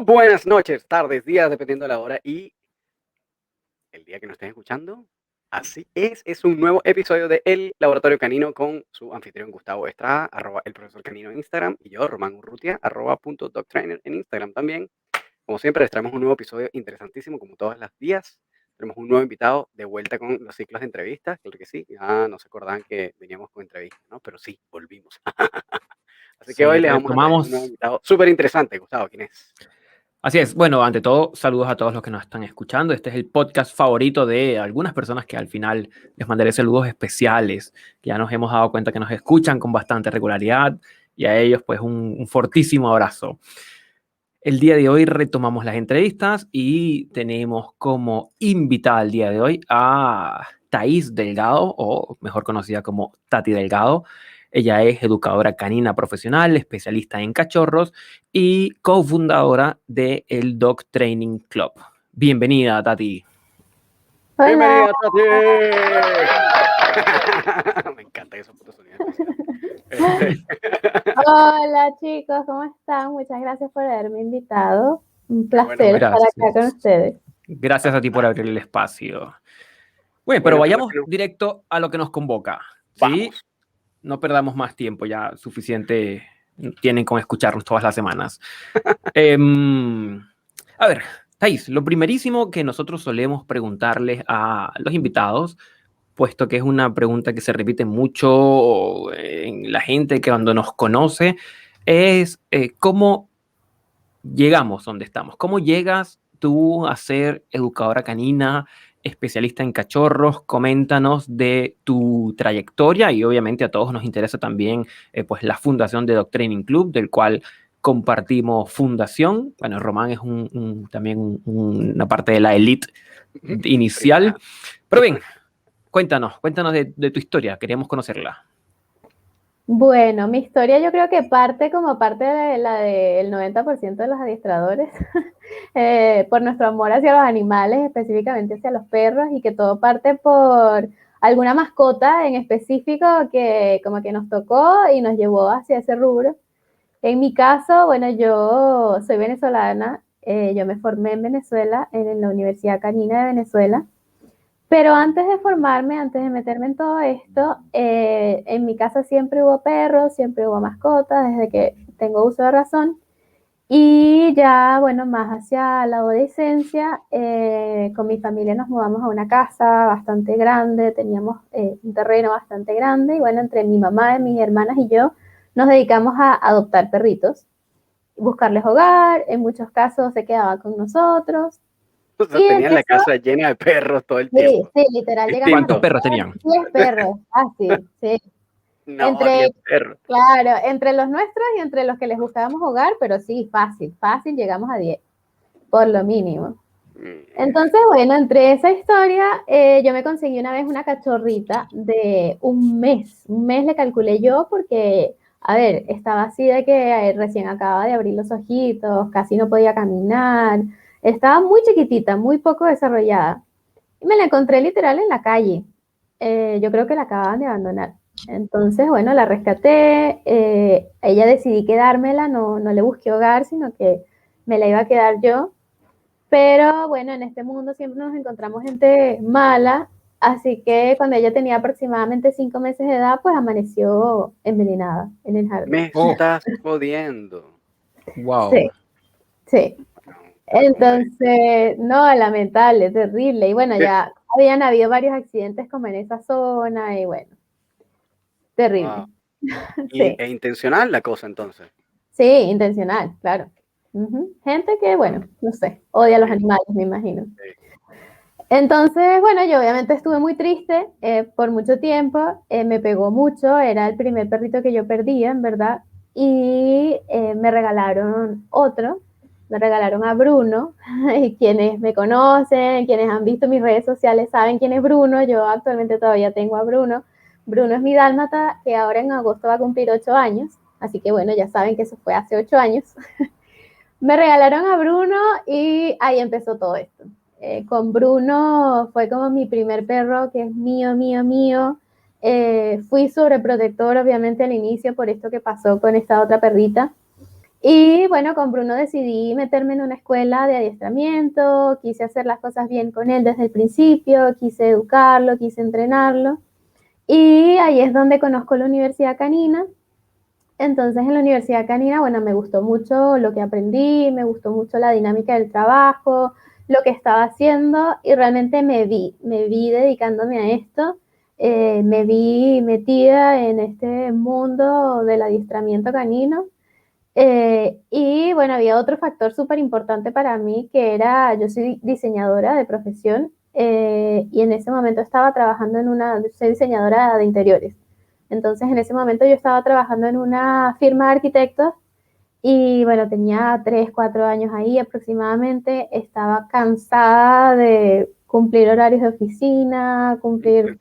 Buenas noches, tardes, días, dependiendo de la hora y el día que nos estén escuchando. Así es un nuevo episodio de El Laboratorio Canino con su anfitrión Gustavo Estrada, @ el profesor canino en Instagram, y yo, Román Urrutia, @.dogtrainer en Instagram también. Como siempre, les traemos un nuevo episodio interesantísimo, como todos los días. Tenemos un nuevo invitado de vuelta con los ciclos de entrevistas, claro que sí. Ya no se acordaban que veníamos con entrevistas, ¿no? Pero sí, volvimos. Así que Sí, hoy les vamos a traer un nuevo retomamos. invitado súper interesante. Gustavo, ¿quién es? Así es. Bueno, ante todo, saludos a todos los que nos están escuchando. Este es el podcast favorito de algunas personas que al final les mandaré saludos especiales, que ya nos hemos dado cuenta que nos escuchan con bastante regularidad y a ellos pues un fortísimo abrazo. El día de hoy retomamos las entrevistas y tenemos como invitada el día de hoy a Thaís Delgado, o mejor conocida como Tati Delgado. Ella es educadora canina profesional, especialista en cachorros y cofundadora de el Dog Training Club. Bienvenida, Tati. Hola. ¡Bienvenida, Tati! Me encanta esos putos sonidos especiales. Hola chicos, ¿cómo están? Muchas gracias por haberme invitado. Un placer estar acá con ustedes. Gracias a ti por abrir el espacio. Bueno, pero Bueno, vayamos directo a lo que nos convoca. ¿Sí? Vamos. No perdamos más tiempo, ya suficiente tienen con escucharnos todas las semanas. A ver, Thaís, lo primerísimo que nosotros solemos preguntarles a los invitados, puesto que es una pregunta que se repite mucho en la gente que cuando nos conoce, es ¿cómo llegamos donde estamos? ¿Cómo llegas tú a ser educadora canina, especialista en cachorros? Coméntanos de tu trayectoria y obviamente a todos nos interesa también pues la fundación de Dog Training Club, del cual compartimos fundación. Bueno, Román es también una parte de la elite inicial. Pero bien, cuéntanos de tu historia, queríamos conocerla. Bueno, mi historia yo creo que parte como parte de la del 90% de los adiestradores, por nuestro amor hacia los animales, específicamente hacia los perros, y que todo parte por alguna mascota en específico que como que nos tocó y nos llevó hacia ese rubro. En mi caso, bueno, yo soy venezolana, yo me formé en Venezuela, en la Universidad Canina de Venezuela. Pero antes de formarme, antes de meterme en todo esto, en mi casa siempre hubo perros, siempre hubo mascotas, desde que tengo uso de razón. Y ya, bueno, más hacia la adolescencia, con mi familia nos mudamos a una casa bastante grande, teníamos un terreno bastante grande, y bueno, entre mi mamá, mis hermanas y yo nos dedicamos a adoptar perritos, buscarles hogar, en muchos casos se quedaban con nosotros. O sea, Y tenían la empezó, casa llena de perros todo el sí, tiempo. sí, literal, llegamos a ¿Cuántos tener perros tenían? 10 perros, fácil, sí. No, 10 perros. Claro, entre los nuestros y entre los que les buscábamos hogar, pero sí, fácil, llegamos a 10, por lo mínimo. Entonces, bueno, entre esa historia, yo me conseguí una vez una cachorrita de un mes le calculé yo, porque, a ver, estaba así de que recién acababa de abrir los ojitos, casi no podía caminar, estaba muy chiquitita, muy poco desarrollada. Y me la encontré literal en la calle. Yo creo que la acababan de abandonar. Entonces, bueno, la rescaté. Ella decidí quedármela, no le busqué hogar, sino que me la iba a quedar yo. Pero bueno, en este mundo siempre nos encontramos gente mala. Así que cuando ella tenía aproximadamente 5 meses de edad, pues amaneció envenenada en el jardín. Me estás jodiendo. Wow. Sí, sí. Entonces, no, lamentable, terrible. Y bueno, ya habían habido varios accidentes como en esa zona y bueno, terrible. Wow. Sí. E intencional la cosa, entonces. Sí, intencional, claro. Gente que, bueno, no sé, odia a los animales, me imagino. Entonces, bueno, yo obviamente estuve muy triste por mucho tiempo, me pegó mucho, era el primer perrito que yo perdía, en verdad, y me regalaron otro, me regalaron a Bruno, y quienes me conocen, quienes han visto mis redes sociales saben quién es Bruno. Yo actualmente todavía tengo a Bruno. Bruno es mi dálmata, que ahora en agosto va a cumplir 8 años, así que bueno, ya saben que eso fue hace 8 años. Me regalaron a Bruno y ahí empezó todo esto. Con Bruno fue como mi primer perro, que es mío. Fui sobreprotector, obviamente, al inicio por esto que pasó con esta otra perrita. Y bueno, con Bruno decidí meterme en una escuela de adiestramiento, quise hacer las cosas bien con él desde el principio, quise educarlo, quise entrenarlo. Y ahí es donde conozco la Universidad Canina. Entonces en la Universidad Canina, bueno, me gustó mucho lo que aprendí, me gustó mucho la dinámica del trabajo, lo que estaba haciendo y realmente me vi dedicándome a esto, me vi metida en este mundo del adiestramiento canino. Y bueno, había otro factor súper importante para mí que era, yo soy diseñadora de profesión y en ese momento estaba trabajando soy diseñadora de interiores. Entonces en ese momento yo estaba trabajando en una firma de arquitectos y bueno, tenía 3, 4 años ahí aproximadamente, estaba cansada de cumplir horarios de oficina, cumplir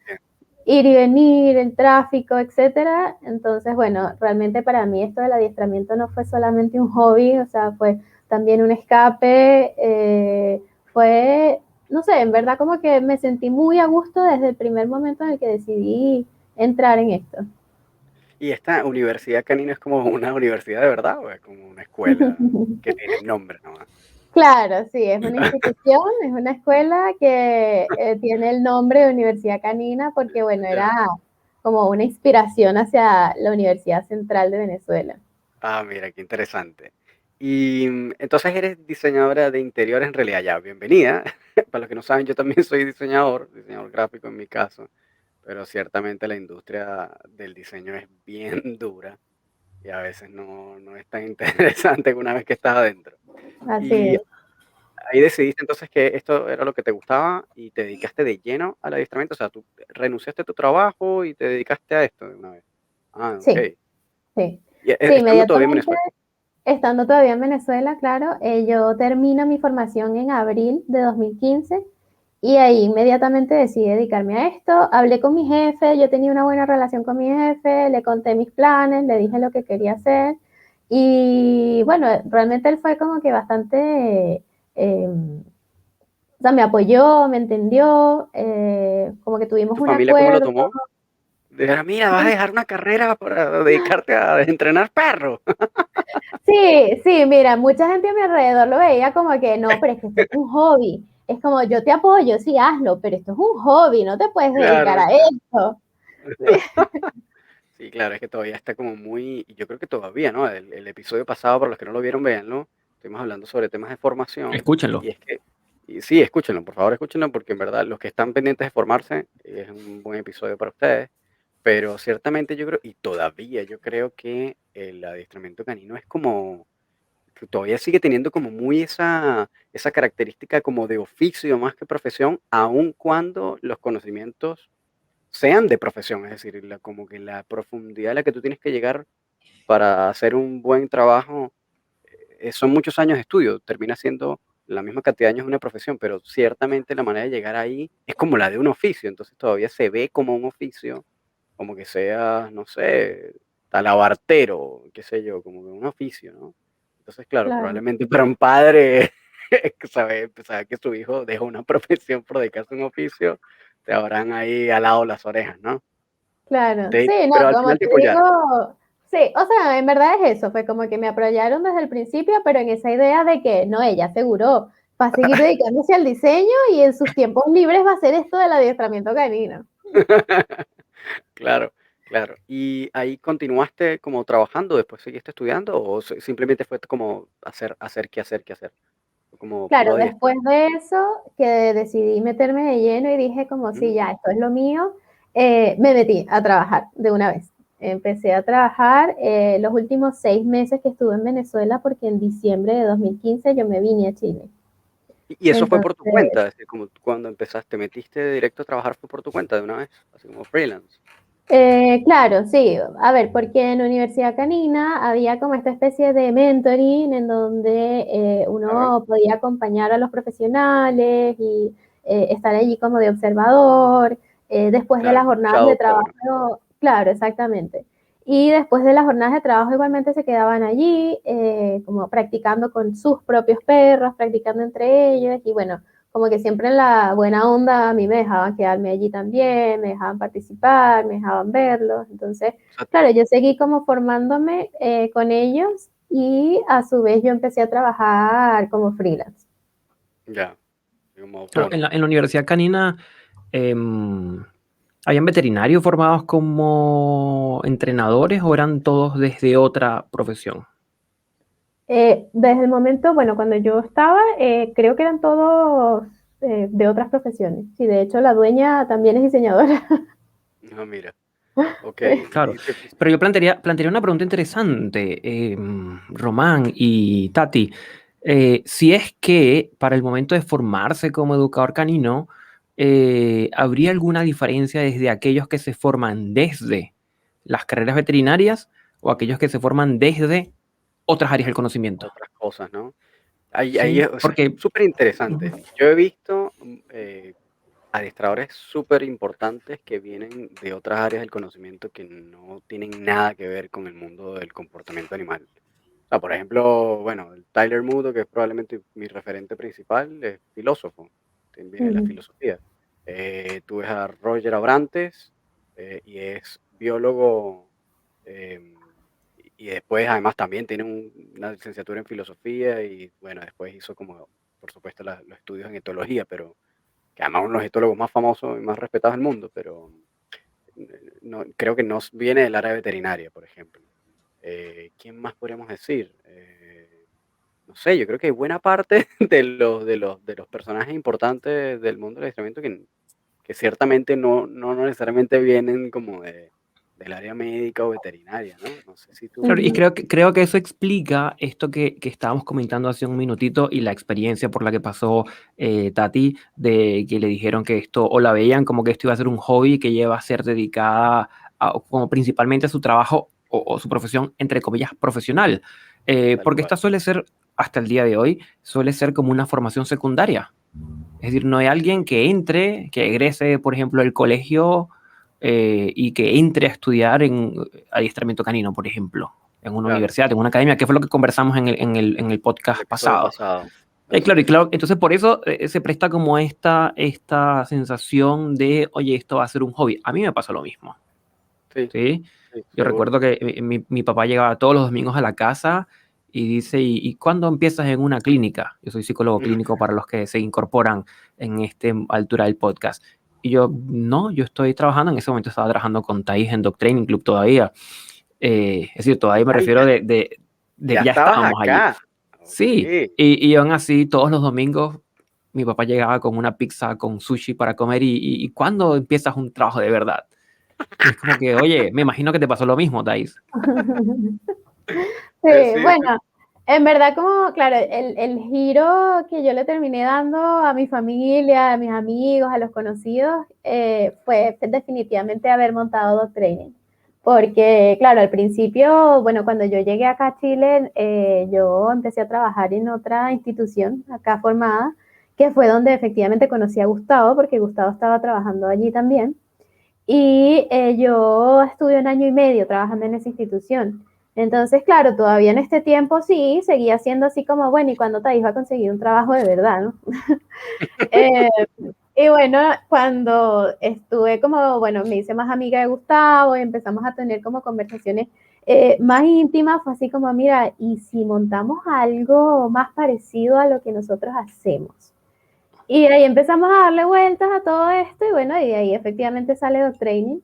ir y venir, el tráfico, etcétera. Entonces, bueno, realmente para mí esto del adiestramiento no fue solamente un hobby, o sea, fue también un escape, fue, no sé, en verdad como que me sentí muy a gusto desde el primer momento en el que decidí entrar en esto. ¿Y esta universidad canina es como una universidad de verdad o es como una escuela que tiene el nombre nomás? Claro, sí, es una institución, es una escuela que tiene el nombre de Universidad Canina porque, bueno, Ya. era como una inspiración hacia la Universidad Central de Venezuela. Ah, mira, qué interesante. Y entonces eres diseñadora de interiores en realidad ya, bienvenida. Para los que no saben, yo también soy diseñador gráfico en mi caso, pero ciertamente la industria del diseño es bien dura y a veces no es tan interesante una vez que estás adentro. Así Y es. ahí decidiste entonces que esto era lo que te gustaba y te dedicaste de lleno al adiestramiento, o sea, tú renunciaste a tu trabajo y te dedicaste a esto de una vez. Ah, ok. Sí, sí. Y Sí, estando todavía en inmediatamente, Venezuela. estando todavía en Venezuela, claro, yo termino mi formación en abril de 2015 y ahí inmediatamente decidí dedicarme a esto. Hablé con mi jefe, yo tenía una buena relación con mi jefe, le conté mis planes, le dije lo que quería hacer y bueno, realmente él fue como que bastante, o sea, me apoyó, me entendió, como que tuvimos ¿Tu un familia cómo lo acuerdo. tomó? Dijeron, mira, vas a dejar una carrera para dedicarte a entrenar perros. Sí, sí, mira, mucha gente a mi alrededor lo veía como que no, pero es que esto es un hobby. Es como yo te apoyo, sí, hazlo, pero esto es un hobby, no te puedes dedicar Claro, a claro. esto. Sí, claro, es que todavía está como muy, y yo creo que todavía, ¿no? El episodio pasado, para los que no lo vieron, véanlo. Estuvimos hablando sobre temas de formación. Escúchenlo. Y es que, y sí, escúchenlo, por favor, escúchenlo, porque en verdad los que están pendientes de formarse es un buen episodio para ustedes. Pero ciertamente yo creo, y todavía yo creo que el adiestramiento canino es como, que todavía sigue teniendo como muy esa característica como de oficio más que profesión, aun cuando los conocimientos sean de profesión, es decir, como que la profundidad a la que tú tienes que llegar para hacer un buen trabajo son muchos años de estudio, termina siendo la misma cantidad de años de una profesión, pero ciertamente la manera de llegar ahí es como la de un oficio, entonces todavía se ve como un oficio, como que sea, no sé, talabartero, qué sé yo, como que un oficio, ¿no? Entonces, claro, Claro, probablemente para un padre saber que su hijo deja una profesión por dedicarse a un oficio, te habrán ahí alado las orejas, ¿no? claro. Sí, no, Pero al como final te te apoyaron. digo, sí, o sea, en verdad es eso, fue como que me apoyaron desde el principio, pero en esa idea de que no, ella aseguró, va a seguir dedicándose al diseño y en sus tiempos libres va a hacer esto del adiestramiento canino. Claro, claro. ¿Y ahí continuaste como trabajando, después seguiste estudiando o simplemente fue como hacer, qué hacer, qué hacer? Como puro Claro, adiestro. después de eso, que decidí meterme de lleno y dije como, sí, Mm. ya, esto es lo mío, me metí a trabajar de una vez. Empecé a trabajar los últimos 6 meses que estuve en Venezuela porque en diciembre de 2015 yo me vine a Chile. Y eso fue por tu Entonces, cuenta, es decir, como cuando empezaste, metiste directo a trabajar fue por tu cuenta de una vez, así como freelance. claro, sí. A ver, porque en Universidad Canina había como esta especie de mentoring en donde Claro, uno podía acompañar a los profesionales y estar allí como de observador. Después de claro, las como jornadas de shadow program. trabajo, claro, exactamente. Y después de las jornadas de trabajo igualmente se quedaban allí como practicando con sus propios perros, practicando entre ellos y bueno, como que siempre en la buena onda a mí me dejaban quedarme allí también, me dejaban participar, me dejaban verlos. Entonces, O sea, claro, yo seguí como formándome con ellos y a su vez yo empecé a trabajar como freelance. Ya, como Claro, autónomo. en la Universidad Canina, em, ¿habían veterinarios formados como entrenadores o eran todos desde otra profesión? Desde el momento, bueno, cuando yo estaba, creo que eran todos de otras profesiones. Sí, de hecho la dueña también es diseñadora. No, mira, ok. Claro, pero yo plantearía una pregunta interesante, Román y Tati. Si es que para el momento de formarse como educador canino, ¿habría alguna diferencia desde aquellos que se forman desde las carreras veterinarias o aquellos que se forman desde otras áreas del conocimiento? Otras cosas, ¿no? Ahí Sí, es, o sea, porque súper interesante. ujú, Yo he visto adiestradores súper importantes que vienen de otras áreas del conocimiento que no tienen nada que ver con el mundo del comportamiento animal. O sea, por ejemplo, bueno, el Tyler Mudo, que es probablemente mi referente principal, es filósofo, viene de la Ujú, filosofía. Tú ves a Roger Abrantes y es biólogo em, y después además también tiene una licenciatura en filosofía y bueno, después hizo como, por supuesto, los estudios en etología, pero que además uno de los etólogos más famosos y más respetados del mundo, pero no, creo que no viene del área veterinaria, por ejemplo. ¿Quién más podríamos decir? No sé, yo creo que hay buena parte de los personajes importantes del mundo del adiestramiento que ciertamente no necesariamente vienen como del área médica o veterinaria, ¿no? No sé si claro, y tú... ujú, creo que eso explica esto que estábamos comentando hace un minutito y la experiencia por la que pasó Tati, de que le dijeron que esto, o la veían como que esto iba a ser un hobby que lleva a ser dedicada como principalmente a su trabajo o su profesión, entre comillas, profesional. Tal Porque cual. esta suele ser, hasta el día de hoy, suele ser como una formación secundaria. Es decir, no hay alguien que entre, que egrese, por ejemplo, del colegio y que entre a estudiar en adiestramiento canino, por ejemplo, en una Claro, universidad, en una academia, que fue lo que conversamos en el el podcast episodio pasado. pasado. Claro, y Exacto. claro, entonces por eso se presta como esta sensación de, oye, esto va a ser un hobby. A mí me pasó lo mismo, Sí, ¿sí? sí, Yo seguro. recuerdo que mi papá llegaba todos los domingos a la casa y dice, ¿y cuándo empiezas en una clínica? Yo soy psicólogo clínico para los que se incorporan en esta altura del podcast. Y yo, no, yo estoy trabajando, en ese momento estaba trabajando con Thais en Dog Training Club todavía. Es decir, todavía me Ay, refiero ya, de ya que ya estabas estábamos allí. acá. Ok. Sí, y aún así, todos los domingos mi papá llegaba con una pizza, con sushi para comer y ¿cuándo empiezas un trabajo de verdad? Y es como que, oye, me imagino que te pasó lo mismo, Thais. Sí, Sí, sí. bueno, en verdad como, claro, el giro que yo le terminé dando a mi familia, a mis amigos, a los conocidos, fue definitivamente haber montado Dog Training. Porque, claro, al principio, bueno, cuando yo llegué acá a Chile, yo empecé a trabajar en otra institución acá formada, que fue donde efectivamente conocí a Gustavo, porque Gustavo estaba trabajando allí también. Y yo estuve un año y medio trabajando en esa institución. Entonces, claro, todavía en este tiempo sí, seguía siendo así como, bueno, ¿y cuándo te iba a conseguir un trabajo de verdad, no? Eh, y bueno, cuando estuve como, bueno, me hice más amiga de Gustavo y empezamos a tener como conversaciones más íntimas, fue así como, mira, ¿y si montamos algo más parecido a lo que nosotros hacemos? Y ahí empezamos a darle vueltas a todo esto y bueno, y de ahí efectivamente sale Dog Training.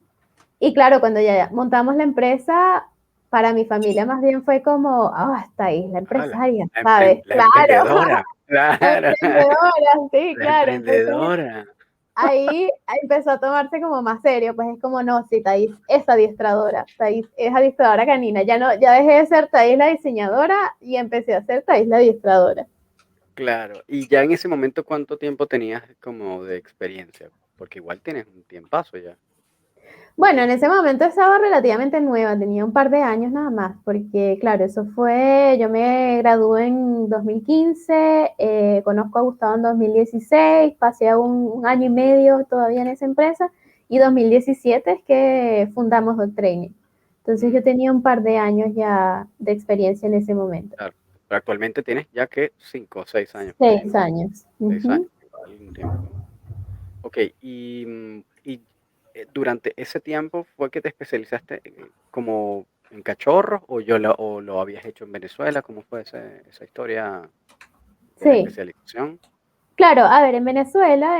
Y claro, cuando ya montamos la empresa, para mi familia más bien fue como, ah, está ahí, la Ah, empresaria, ¿sabes? la Claro, emprendedora. la Claro. emprendedora, sí, La claro. Entonces emprendedora. ahí empezó a tomarse como más serio, pues es como, no, sí, Thais es adiestradora, Thais es adiestradora canina, ya no, ya dejé de ser Thais la diseñadora y empecé a ser Thais la adiestradora. Claro. Y ya en ese momento, ¿cuánto tiempo tenías como de experiencia? Porque igual tienes un tiempazo ya. Bueno, en ese momento estaba relativamente nueva, tenía un par de años nada más, porque claro, eso fue, yo me gradué en 2015, conozco a Gustavo en 2016, pasé un año y medio todavía en esa empresa, y 2017 es que fundamos Dog Training. Entonces yo Mm, tenía un par de años ya de experiencia en ese momento. claro. Pero actualmente tienes ya que 5 o 6 años por ahí, 6 años. 6 años, Ujú. igual un tiempo. Ok, y durante ese tiempo fue que te especializaste como en cachorros o o lo habías hecho en Venezuela? ¿Cómo fue esa historia de la Sí. especialización? Claro, a ver, en Venezuela,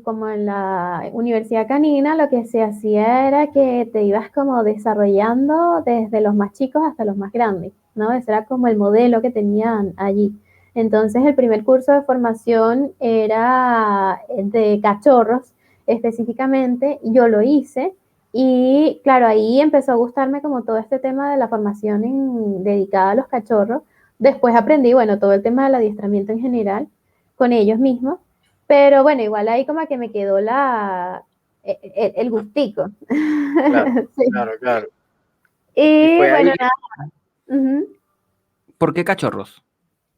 como en la Universidad Canina, lo que se hacía era que te ibas como desarrollando desde los más chicos hasta los más grandes, ¿no? Ese era como el modelo que tenían allí. Entonces, el primer curso de formación era de cachorros específicamente, yo lo hice y claro, ahí empezó a gustarme como todo este tema de la formación dedicada a los cachorros. Después aprendí, bueno, todo el tema del adiestramiento en general con ellos mismos, pero bueno, igual ahí como que me quedó el gustico. Claro, Sí. claro, claro. Y Y fue bueno, ahí, nada. Ujú. ¿Por qué cachorros?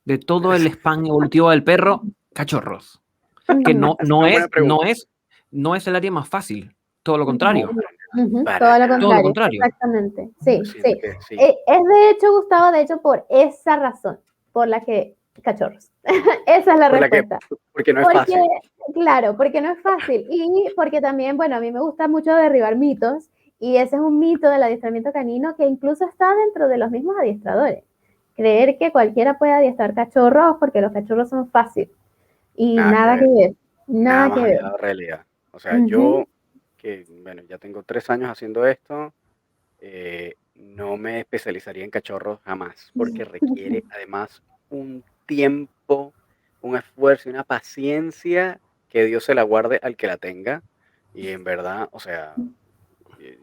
De todo el spam evolutivo del perro, cachorros. Que Ujú. es una buena pregunta. no es el área más fácil. Todo lo No, contrario. ujú, Para todo lo Todo lo nada. contrario, contrario. exactamente. Yo Sí, siento sí. que sí. Es de hecho, Gustavo, de hecho, por esa razón, por la que cachorros. Esa es la respuesta. Porque no es Porque, fácil. claro, porque no es fácil y porque también, bueno, a mí me gusta mucho derribar mitos y ese es un mito del adiestramiento canino que incluso está dentro de los mismos adiestradores. Creer que cualquiera puede adiestrar cachorros porque los cachorros son fáciles y Nada que nada que ver. ver, Nada nada más que allá ver. de la realidad. O sea, Ujú, yo, que bueno, ya tengo 3 años haciendo esto, no me especializaría en cachorros jamás, porque requiere además un tiempo, un esfuerzo y una paciencia que Dios se la guarde al que la tenga. Y en verdad, o sea, eh,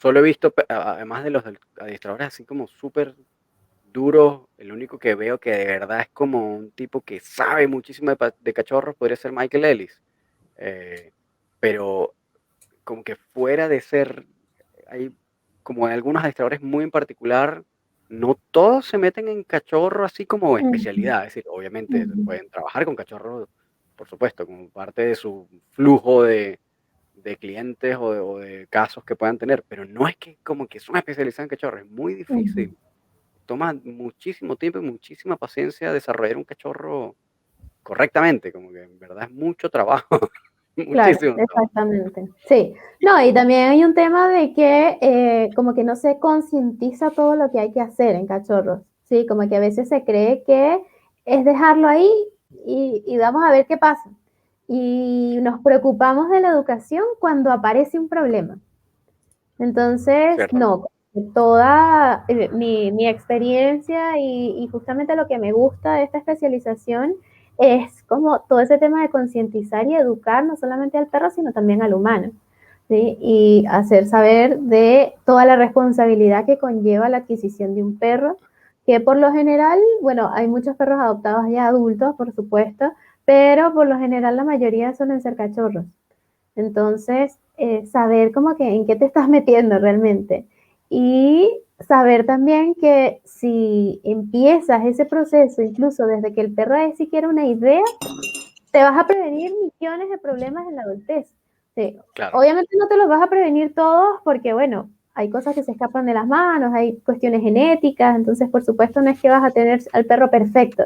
solo he visto, además de los adiestradores así como súper duros, el único que veo que de verdad es como un tipo que sabe muchísimo de cachorros podría ser Michael Ellis. Eh, pero como que fuera de ser, hay como algunos adiestradores muy en particular, no todos se meten en cachorro así como ujú, especialidad. Es decir, obviamente ujú. pueden trabajar con cachorros, por supuesto, como parte de su flujo de clientes o de casos que puedan tener, pero no es que como que son especializados en cachorros, es muy Ujú. difícil. Toma muchísimo tiempo y muchísima paciencia desarrollar un cachorro correctamente, como que en verdad es mucho trabajo, Claro, muchísimo trabajo. exactamente. Sí. Y- No, y también hay un tema de que como que no se concientiza todo lo que hay que hacer en cachorros. Sí, como que a veces se cree que es dejarlo ahí y vamos a ver qué pasa. Y nos preocupamos de la educación cuando aparece un problema. Entonces, ¿Cierto? no, toda mi experiencia y justamente lo que me gusta de esta especialización es como todo ese tema de concientizar y educar no solamente al perro, sino también al humano, ¿sí? Y hacer saber de toda la responsabilidad que conlleva la adquisición de un perro, que por lo general, bueno, hay muchos perros adoptados ya adultos, por supuesto, pero por lo general la mayoría suelen ser cachorros. Entonces, saber como que en qué te estás metiendo realmente. Y saber también que si empiezas ese proceso, incluso desde que el perro es siquiera una idea, te vas a prevenir millones de problemas en la adultez. Sí, Claro, obviamente no te los vas a prevenir todos porque, bueno, hay cosas que se escapan de las manos, hay cuestiones genéticas, entonces por supuesto no es que vas a tener al perro perfecto,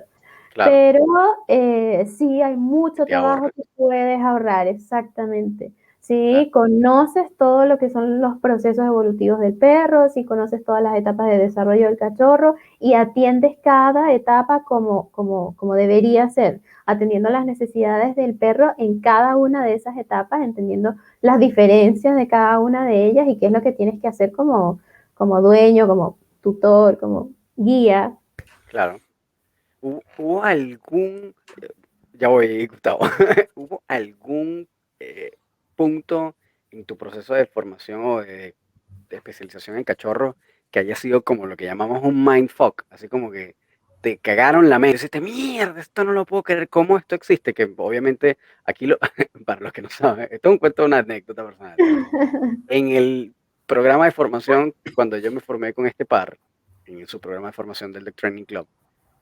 claro, pero sí hay mucho te ahorra. trabajo que puedes ahorrar, exactamente. Claro, Si conoces todo lo que son los procesos evolutivos del perro, si conoces todas las etapas de desarrollo del cachorro y atiendes cada etapa como debería ser, atendiendo las necesidades del perro en cada una de esas etapas, entendiendo las diferencias de cada una de ellas y qué es lo que tienes que hacer como dueño, como tutor, como guía. claro. ¿Hubo algún, ya voy, Gustavo, ¿hubo algún punto en tu proceso de formación o de especialización en cachorro que haya sido como lo que llamamos un mindfuck? Así como que te cagaron la mente, dijiste, mierda, esto no lo puedo creer, ¿cómo esto existe? Que obviamente aquí, para los que no saben, esto es un cuento, una anécdota personal. En el programa de formación, cuando yo me formé con este par, en su programa de formación del The Training Club,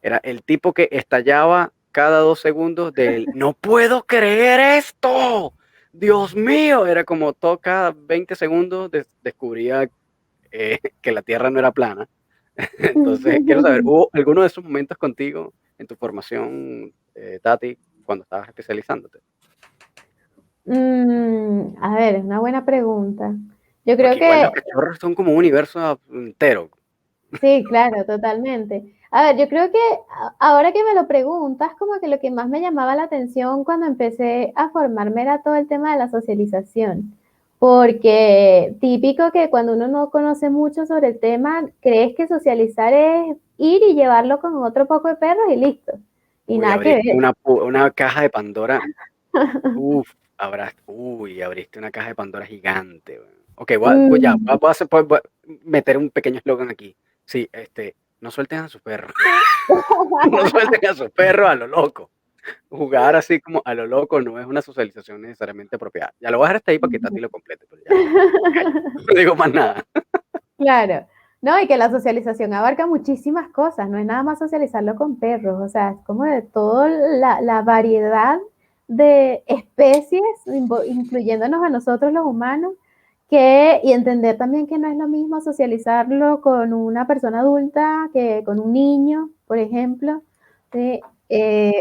era el tipo que estallaba cada 2 segundos del no puedo creer esto, Dios mío, era como todo cada 20 segundos descubría que la Tierra no era plana. Entonces, quiero saber, ¿hubo alguno de esos momentos contigo en tu formación, Tati, cuando estabas especializándote? A ver, es una buena pregunta. Yo creo Porque igual los que cachorros son como un universo entero. Sí, claro, totalmente. A ver, yo creo que ahora que me lo preguntas, como que lo que más me llamaba la atención cuando empecé a formarme era todo el tema de la socialización. Porque típico que cuando uno no conoce mucho sobre el tema, crees que socializar es ir y llevarlo con otro poco de perros y listo. Y Uy, nada que abriste ver. una caja de Pandora. Uf, abriste una caja de Pandora gigante, weón. Ok, ya, Mm. voy a meter un pequeño eslogan aquí. Sí, no suelten a sus perros. No suelten a sus perros a lo loco. Jugar así como a lo loco no es una socialización necesariamente apropiada. Ya lo voy a dejar hasta ahí para que Tati lo complete, pero ya, me callo. No digo más nada. Claro, no, y que la socialización abarca muchísimas cosas, no es nada más socializarlo con perros, o sea, es como de toda la variedad de especies, incluyéndonos a nosotros los humanos, y entender también que no es lo mismo socializarlo con una persona adulta que con un niño, por ejemplo, ¿sí?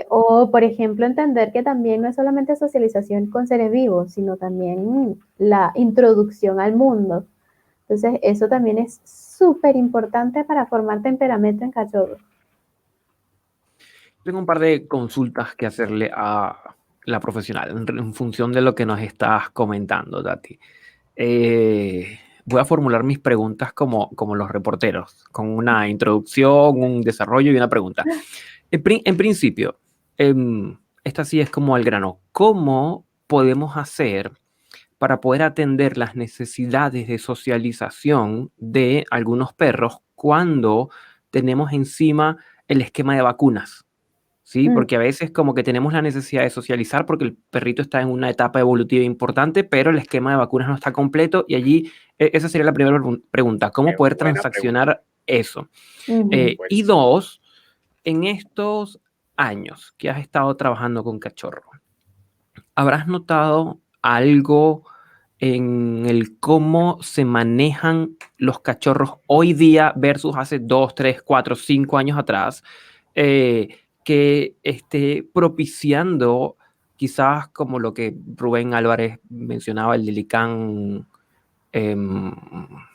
O, por ejemplo, entender que también no es solamente socialización con seres vivos, sino también la introducción al mundo. Entonces, eso también es súper importante para formar temperamento en cachorros. Tengo un par de consultas que hacerle a la profesional en función de lo que nos estás comentando, Tati. Voy a formular mis preguntas como los reporteros, con una introducción, un desarrollo y una pregunta. En principio, esta sí es como al grano. ¿Cómo podemos hacer para poder atender las necesidades de socialización de algunos perros cuando tenemos encima el esquema de vacunas? ¿Sí? Mm, Porque a veces como que tenemos la necesidad de socializar porque el perrito está en una etapa evolutiva importante, pero el esquema de vacunas no está completo y allí esa sería la primera pregunta, ¿cómo Qué poder buena pregunta. transaccionar eso? ujú. Y dos, en estos años que has estado trabajando con cachorro, ¿habrás notado algo en el cómo se manejan los cachorros hoy día versus hace 2, 3, 4, 5 años atrás, que esté propiciando quizás como lo que Rubén Álvarez mencionaba, el Delican em,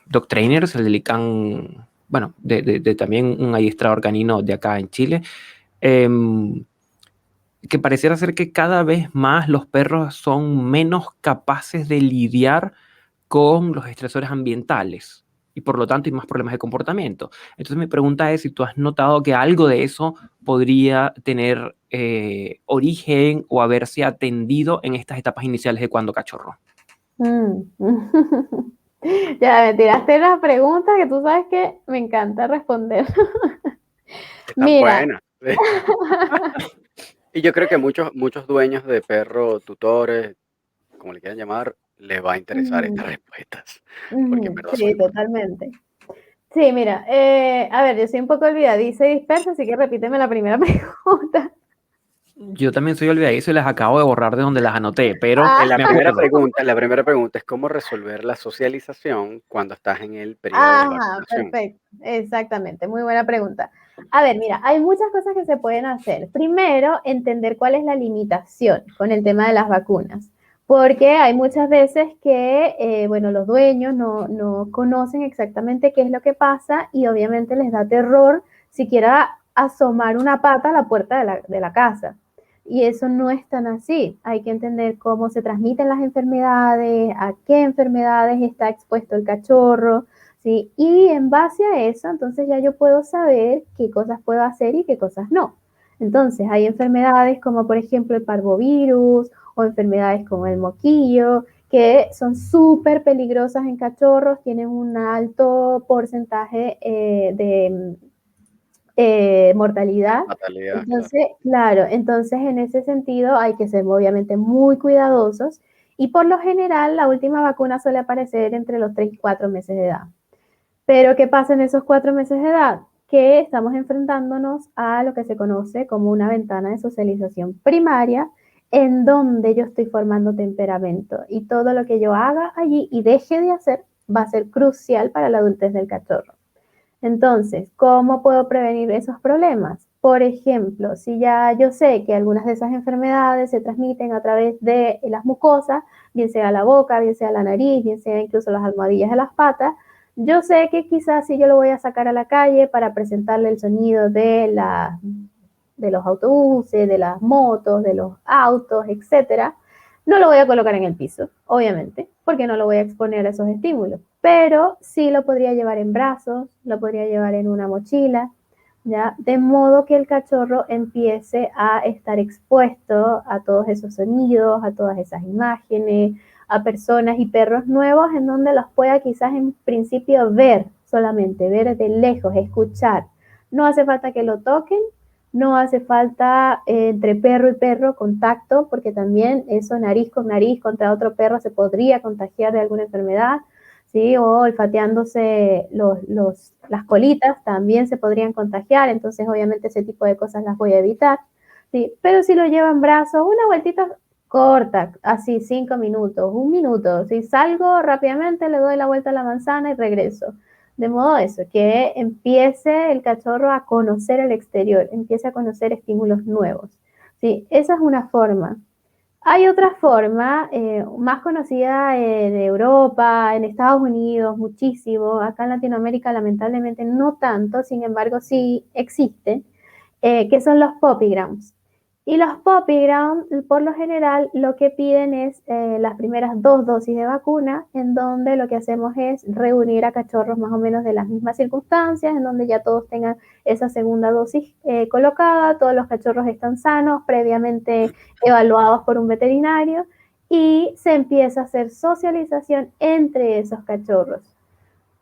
Dog Trainers, el Delican, bueno, de también un adiestrador canino de acá en Chile, em, que pareciera ser que cada vez más los perros son menos capaces de lidiar con los estresores ambientales y por lo tanto hay más problemas de comportamiento. Entonces mi pregunta es si tú has notado que algo de eso podría tener origen o haberse atendido en estas etapas iniciales de cuando cachorro. Mm. Ya me tiraste las preguntas que tú sabes que me encanta responder. Están Mira, buenas. Y yo creo que muchos dueños de perros, tutores, como le quieran llamar, les va a interesar estas ujú, respuestas, porque en ujú, verdad son sí, importantes. totalmente. Sí, mira, a ver, yo soy un poco olvidadiza y dispersa, así que repíteme la primera pregunta. Yo también soy olvidadizo y las acabo de borrar de donde las anoté, pero Ah, me acuerdo. La primera pregunta es cómo resolver la socialización cuando estás en el periodo de ajá, vacunación. perfecto, exactamente, muy buena pregunta. A ver, mira, hay muchas cosas que se pueden hacer. Primero, entender cuál es la limitación con el tema de las vacunas, porque hay muchas veces que, bueno, los dueños no conocen exactamente qué es lo que pasa y obviamente les da terror siquiera asomar una pata a la puerta de la casa. Y eso no es tan así. Hay que entender cómo se transmiten las enfermedades, a qué enfermedades está expuesto el cachorro, ¿sí? Y en base a eso, entonces ya yo puedo saber qué cosas puedo hacer y qué cosas no. Entonces, hay enfermedades como por ejemplo el parvovirus o enfermedades como el moquillo, que son súper peligrosas en cachorros, tienen un alto porcentaje de mortalidad. Fatalidad, claro. Entonces, claro, entonces en ese sentido hay que ser obviamente muy cuidadosos y por lo general la última vacuna suele aparecer entre los 3 y 4 meses de edad. Pero ¿qué pasa en esos 4 meses de edad? Que estamos enfrentándonos a lo que se conoce como una ventana de socialización primaria, en donde yo estoy formando temperamento y todo lo que yo haga allí y deje de hacer va a ser crucial para la adultez del cachorro. Entonces, ¿cómo puedo prevenir esos problemas? Por ejemplo, si ya yo sé que algunas de esas enfermedades se transmiten a través de las mucosas, bien sea la boca, bien sea la nariz, bien sea incluso las almohadillas de las patas, Yo sé que quizás si yo lo voy a sacar a la calle para presentarle el sonido de los autobuses, de las motos, de los autos, etcétera, no lo voy a colocar en el piso, obviamente, porque no lo voy a exponer a esos estímulos. Pero sí lo podría llevar en brazos, lo podría llevar en una mochila, ¿ya? De modo que el cachorro empiece a estar expuesto a todos esos sonidos, a todas esas imágenes, a personas y perros nuevos en donde los pueda quizás en principio ver solamente, ver de lejos, escuchar. No hace falta que lo toquen, no hace falta entre perro y perro contacto, porque también eso nariz con nariz contra otro perro se podría contagiar de alguna enfermedad, ¿sí? O olfateándose las colitas también se podrían contagiar, entonces obviamente ese tipo de cosas las voy a evitar, ¿sí? Pero si lo llevo en brazos, una vueltita corta, así 5 minutos, 1 minuto, si salgo rápidamente le doy la vuelta a la manzana y regreso. De modo eso, que empiece el cachorro a conocer el exterior, empiece a conocer estímulos nuevos. Sí, esa es una forma. Hay otra forma más conocida en Europa, en Estados Unidos, muchísimo. Acá en Latinoamérica lamentablemente no tanto, sin embargo sí existen, que son los puppy grounds. Y los puppy ground, por lo general, lo que piden es las primeras 2 dosis de vacuna, en donde lo que hacemos es reunir a cachorros más o menos de las mismas circunstancias, en donde ya todos tengan esa segunda dosis colocada, todos los cachorros están sanos, previamente evaluados por un veterinario, y se empieza a hacer socialización entre esos cachorros.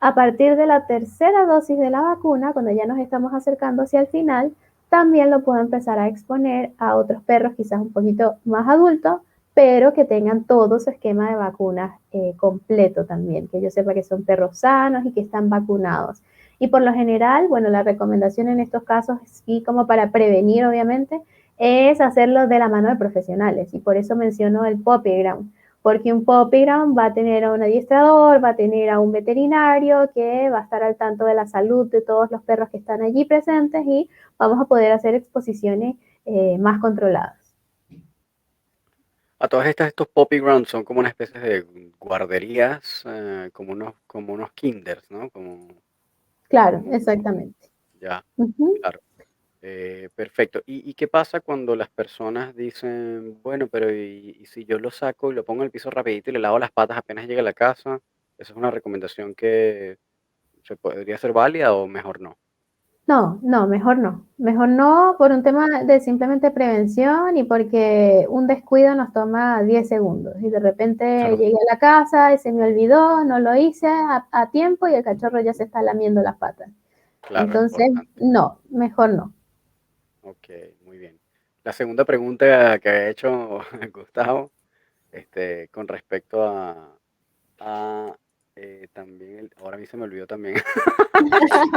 A partir de la tercera dosis de la vacuna, cuando ya nos estamos acercando hacia el final, también lo puedo empezar a exponer a otros perros quizás un poquito más adultos, pero que tengan todo su esquema de vacunas completo también, que yo sepa que son perros sanos y que están vacunados. Y por lo general, bueno, la recomendación en estos casos, sí, como para prevenir obviamente, es hacerlo de la mano de profesionales. Y por eso menciono el puppy ground, porque un puppy ground va a tener a un adiestrador, va a tener a un veterinario que va a estar al tanto de la salud de todos los perros que están allí presentes y vamos a poder hacer exposiciones más controladas. A todas estas, estos puppy grounds son como una especie de guarderías, como unos kinders, ¿no? Claro, Como, exactamente. ya, Ujú. claro. Perfecto. ¿Y qué pasa cuando las personas dicen, bueno, pero y si yo lo saco y lo pongo en el piso rapidito y le lavo las patas apenas llegue a la casa? ¿Esa es una recomendación que se podría ser válida o mejor no? No, no, mejor no. Mejor no por un tema de simplemente prevención y porque un descuido nos toma 10 segundos y de repente Claro. llegué a la casa y se me olvidó, no lo hice a tiempo y el cachorro ya se está lamiendo las patas. Claro, Entonces, importante. no, mejor no. Ok, muy bien. La segunda pregunta que ha hecho Gustavo, con respecto a también, ahora a mí se me olvidó también.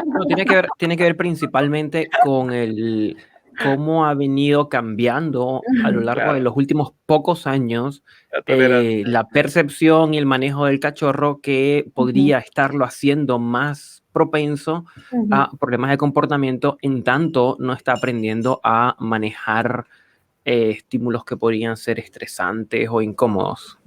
No, tiene que ver principalmente con el cómo ha venido cambiando a lo largo de Claro, los últimos pocos años la tolerancia. la percepción y el manejo del cachorro que Ujú, podría estarlo haciendo más propenso ujú, a problemas de comportamiento en tanto no está aprendiendo a manejar estímulos que podrían ser estresantes o incómodos.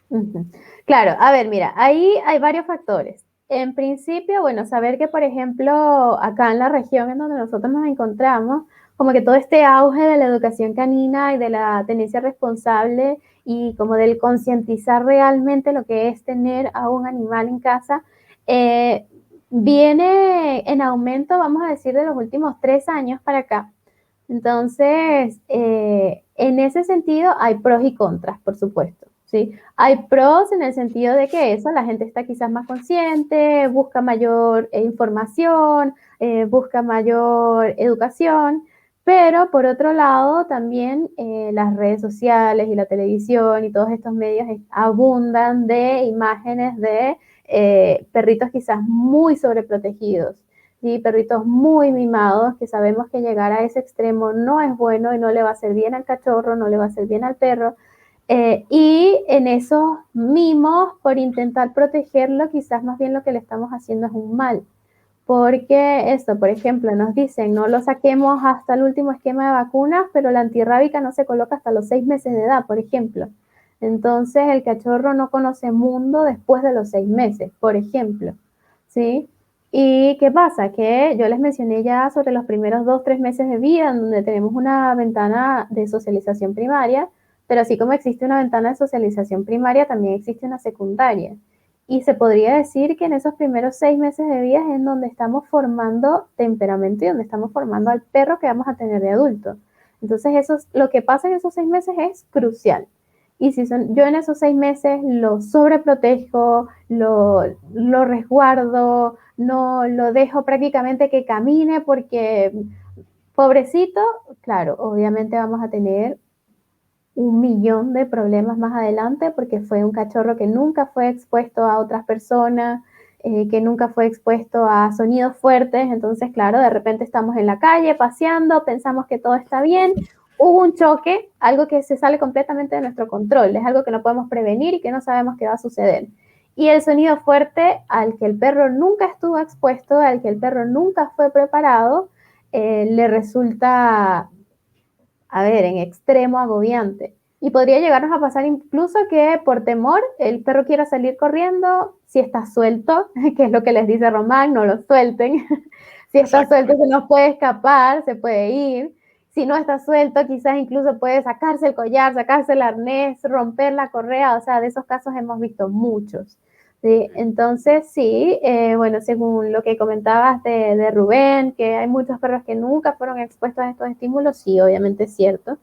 ujú. Claro, a ver, mira, ahí hay varios factores. En principio, bueno, saber que, por ejemplo, acá en la región en donde nosotros nos encontramos, como que todo este auge de la educación canina y de la tenencia responsable y como del concientizar realmente lo que es tener a un animal en casa, eh, viene en aumento, vamos a decir, de los últimos 3 años para acá. Entonces, en ese sentido hay pros y contras, por supuesto, ¿sí? Hay pros en el sentido de que eso, la gente está quizás más consciente, busca mayor información, busca mayor educación, pero por otro lado también las redes sociales y la televisión y todos estos medios abundan de imágenes de perritos quizás muy sobreprotegidos. Sí, perritos muy mimados que sabemos que llegar a ese extremo no es bueno y no le va a hacer bien al cachorro, no le va a hacer bien al perro. Y en esos mimos, por intentar protegerlo, quizás más bien lo que le estamos haciendo es un mal. Porque esto, por ejemplo, nos dicen, no lo saquemos hasta el último esquema de vacunas, pero la antirrábica no se coloca hasta los 6 meses de edad, por ejemplo. Entonces el cachorro no conoce mundo después de los 6 meses, por ejemplo. ¿sí? ¿Y qué pasa? Que yo les mencioné ya sobre los primeros 2, 3 meses de vida, en donde tenemos una ventana de socialización primaria, pero así como existe una ventana de socialización primaria, también existe una secundaria. Y se podría decir que en esos primeros 6 meses de vida es en donde estamos formando temperamento y donde estamos formando al perro que vamos a tener de adulto. Entonces, lo que pasa en esos 6 meses es crucial. Y si yo en esos 6 meses lo sobreprotejo, lo resguardo, no lo dejo prácticamente que camine porque, pobrecito, claro, obviamente vamos a tener 1 millón de problemas más adelante porque fue un cachorro que nunca fue expuesto a otras personas, que nunca fue expuesto a sonidos fuertes. Entonces, claro, de repente estamos en la calle paseando, pensamos que todo está bien, hubo un choque, algo que se sale completamente de nuestro control, es algo que no podemos prevenir y que no sabemos qué va a suceder. Y el sonido fuerte al que el perro nunca estuvo expuesto, al que el perro nunca fue preparado, le resulta, a ver, en extremo agobiante. Y podría llegarnos a pasar incluso que por temor el perro quiera salir corriendo, si está suelto, que es lo que les dice Román, no lo suelten. Si está suelto se nos puede escapar, se puede ir. Si no está suelto, quizás incluso puede sacarse el collar, sacarse el arnés, romper la correa. O sea, de esos casos hemos visto muchos. ¿Sí? Entonces, sí, bueno, según lo que comentabas de Rubén, que hay muchos perros que nunca fueron expuestos a estos estímulos, sí, obviamente es cierto.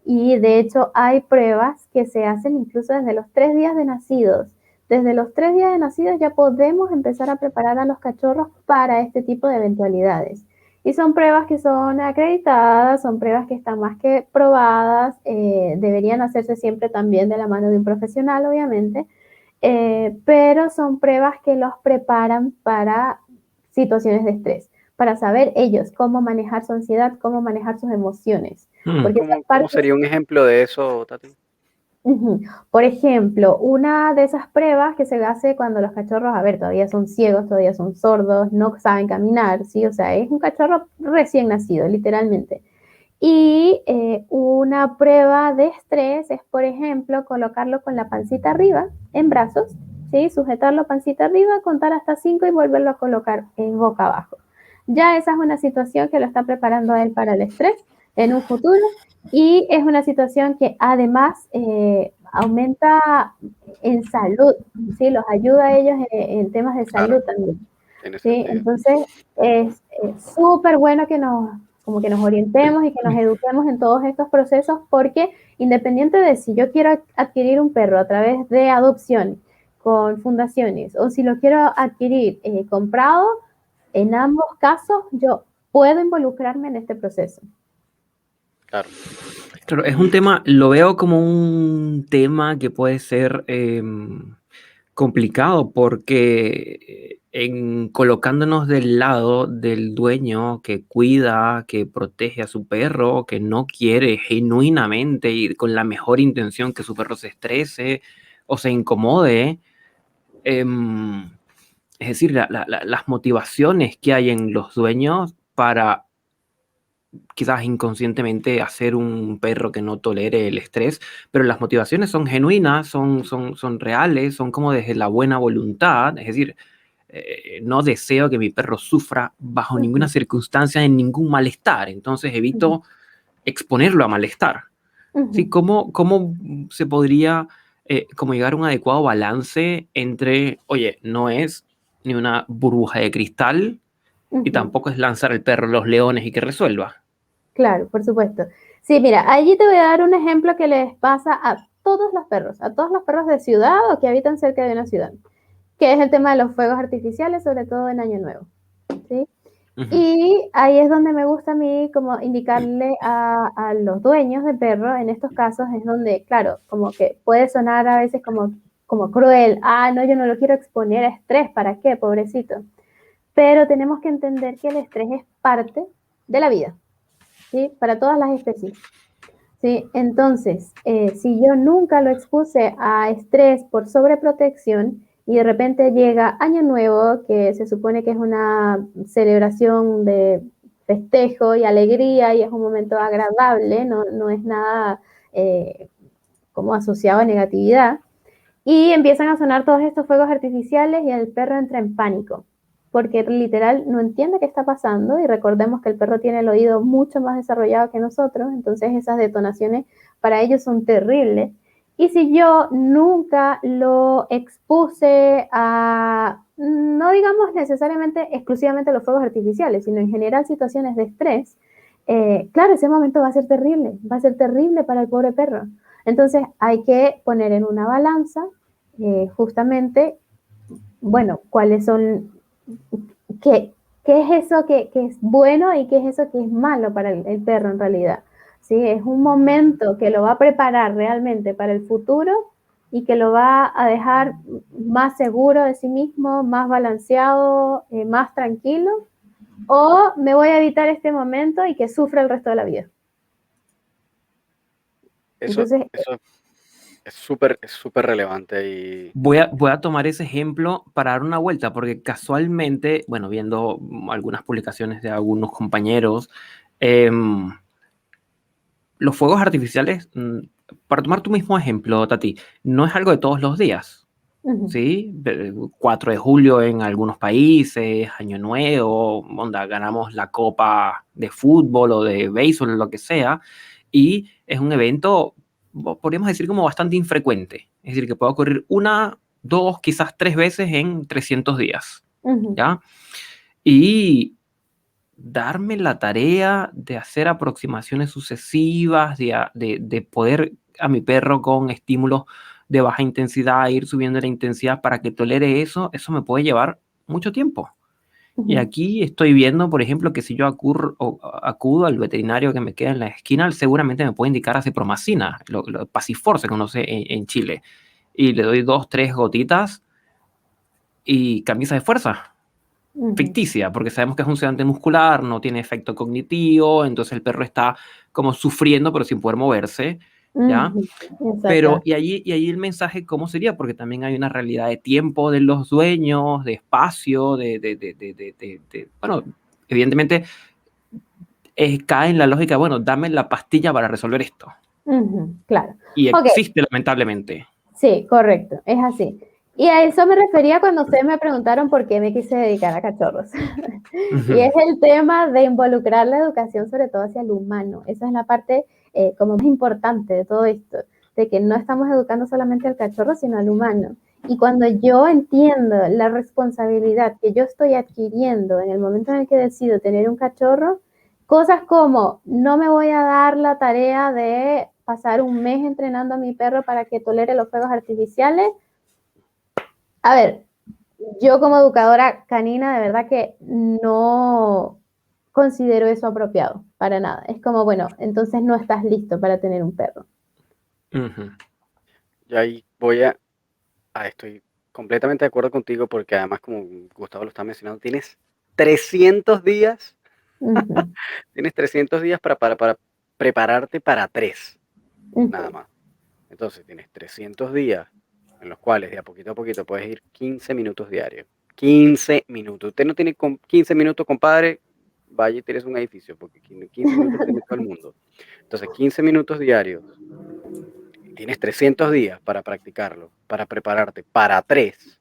Y de hecho hay pruebas que se hacen incluso desde los 3 días de nacidos. Desde los 3 días de nacidos ya podemos empezar a preparar a los cachorros para este tipo de eventualidades. Y son pruebas que son acreditadas, son pruebas que están más que probadas, deberían hacerse siempre también de la mano de un profesional, obviamente, pero son pruebas que los preparan para situaciones de estrés, para saber ellos cómo manejar su ansiedad, cómo manejar sus emociones. Porque ¿Cómo sería un ejemplo de eso, Tati? Por ejemplo, una de esas pruebas que se hace cuando los cachorros, a ver, todavía son ciegos, todavía son sordos, no saben caminar, ¿sí? O sea, es un cachorro recién nacido, literalmente. Y una prueba de estrés es, por ejemplo, colocarlo con la pancita arriba, en brazos, ¿sí? Sujetarlo pancita arriba, contar hasta 5 y volverlo a colocar en boca abajo. Ya esa es una situación que lo está preparando a él para el estrés en un futuro y es una situación que además aumenta en salud, ¿sí? Los ayuda a ellos en temas de salud también. ¿Sí? Entonces es súper bueno que como que nos orientemos y que nos eduquemos en todos estos procesos, porque independiente de si yo quiero adquirir un perro a través de adopción con fundaciones o si lo quiero adquirir comprado, en ambos casos yo puedo involucrarme en este proceso. Claro. Claro, es un tema, lo veo como un tema que puede ser complicado porque colocándonos del lado del dueño que cuida, que protege a su perro, que no quiere genuinamente y con la mejor intención que su perro se estrese o se incomode, es decir, las motivaciones que hay en los dueños para quizás inconscientemente hacer un perro que no tolere el estrés, pero las motivaciones son genuinas, son reales, son como desde la buena voluntad, es decir, no deseo que mi perro sufra bajo ninguna circunstancia, en ningún malestar, entonces evito exponerlo a malestar. ¿Sí? ¿Cómo se podría como llegar a un adecuado balance entre, oye, no es ni una burbuja de cristal y tampoco es lanzar el perro a los leones y que resuelva? Claro, por supuesto. Sí, mira, allí te voy a dar un ejemplo que les pasa a todos los perros de ciudad o que habitan cerca de una ciudad, que es el tema de los fuegos artificiales, sobre todo en Año Nuevo, ¿sí? Y ahí es donde me gusta a mí como indicarle a los dueños de perro, en estos casos es donde, claro, como que puede sonar a veces como cruel, no, yo no lo quiero exponer a estrés, ¿para qué? Pobrecito. Pero tenemos que entender que el estrés es parte de la vida, ¿sí? Para todas las especies. ¿Sí? Entonces, si yo nunca lo expuse a estrés por sobreprotección y de repente llega Año Nuevo, que se supone que es una celebración de festejo y alegría y es un momento agradable, no es nada como asociado a negatividad, y empiezan a sonar todos estos fuegos artificiales y el perro entra en pánico. porque literal no entiende qué está pasando, y recordemos que el perro tiene el oído mucho más desarrollado que nosotros, entonces esas detonaciones para ellos son terribles. Y si yo nunca lo expuse a, no digamos necesariamente exclusivamente los fuegos artificiales, sino en general situaciones de estrés, claro, ese momento va a ser terrible para el pobre perro. Entonces hay que poner en una balanza justamente, bueno, cuáles son, qué es eso que es bueno y qué es eso que es malo para el perro en realidad. ¿Sí? Es un momento que lo va a preparar realmente para el futuro y que lo va a dejar más seguro de sí mismo, más balanceado, más tranquilo, o me voy a evitar este momento y que sufra el resto de la vida. Entonces, Eso es súper relevante y Voy a tomar ese ejemplo para dar una vuelta, porque casualmente, bueno, viendo algunas publicaciones de algunos compañeros, em, los fuegos artificiales, para tomar tu mismo ejemplo, Tati, no es algo de todos los días, ¿sí? 4 de julio en algunos países, Año Nuevo, onda, ganamos la copa de fútbol o de béisbol, lo que sea, y es un evento, podríamos decir, como bastante infrecuente. Es decir, que puede ocurrir 1, 2, quizás 3 veces en 300 días, ¿ya? Y darme la tarea de hacer aproximaciones sucesivas, de poder a mi perro con estímulos de baja intensidad, ir subiendo la intensidad para que tolere eso, eso me puede llevar mucho tiempo. Y aquí estoy viendo, por ejemplo, que si yo acudo al veterinario que me queda en la esquina, seguramente me puede indicar acipromicina, Pasifor se conoce en Chile, y le doy 2, 3 gotitas y camisa de fuerza ficticia, porque sabemos que es un sedante muscular, no tiene efecto cognitivo, entonces el perro está como sufriendo pero sin poder moverse, ¿ya? Pero, Exacto. y ahí el mensaje, ¿cómo sería? Porque también hay una realidad de tiempo de los dueños, de espacio, bueno, evidentemente cae en la lógica, bueno, dame la pastilla para resolver esto. Claro. Y Ok, existe lamentablemente. sí, correcto, es así. Y a eso me refería cuando ustedes me preguntaron por qué me quise dedicar a cachorros. Y es el tema de involucrar la educación, sobre todo hacia el humano. Esa es la parte como más importante de todo esto, de que no estamos educando solamente al cachorro, sino al humano. Y cuando yo entiendo la responsabilidad que yo estoy adquiriendo en el momento en el que decido tener un cachorro, cosas como no me voy a dar la tarea de pasar un mes entrenando a mi perro para que tolere los fuegos artificiales. A ver, yo como educadora canina de verdad que no considero eso apropiado, para nada. Es como, bueno, entonces no estás listo para tener un perro. yo ahí estoy completamente de acuerdo contigo porque además, como Gustavo lo está mencionando, tienes 300 días, tienes 300 días para prepararte para 3, nada más. Entonces tienes 300 días en los cuales de a poquito puedes ir 15 minutos diarios. 15 minutos. Usted no tiene 15 minutos, compadre, vaya y tienes un edificio, porque 15 minutos tiene todo el mundo. Entonces, 15 minutos diarios. Tienes 300 días para practicarlo, para prepararte para 3.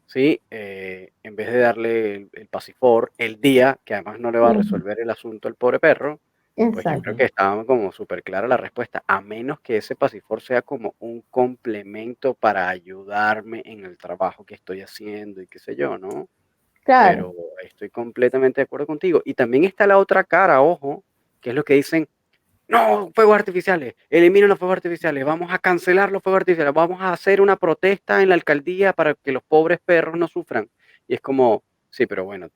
¿Sí? En vez de darle el Pasifor el día, que además no le va a resolver el asunto al pobre perro, pues yo creo Exacto. que estaba como súper clara la respuesta, a menos que ese Pasifor sea como un complemento para ayudarme en el trabajo que estoy haciendo y qué sé yo, ¿no? Claro. Pero estoy completamente de acuerdo contigo. Y también está la otra cara, ojo, que es lo que dicen, no, fuegos artificiales, eliminen los fuegos artificiales, vamos a cancelar los fuegos artificiales, vamos a hacer una protesta en la alcaldía para que los pobres perros no sufran. Y es como, sí, pero bueno,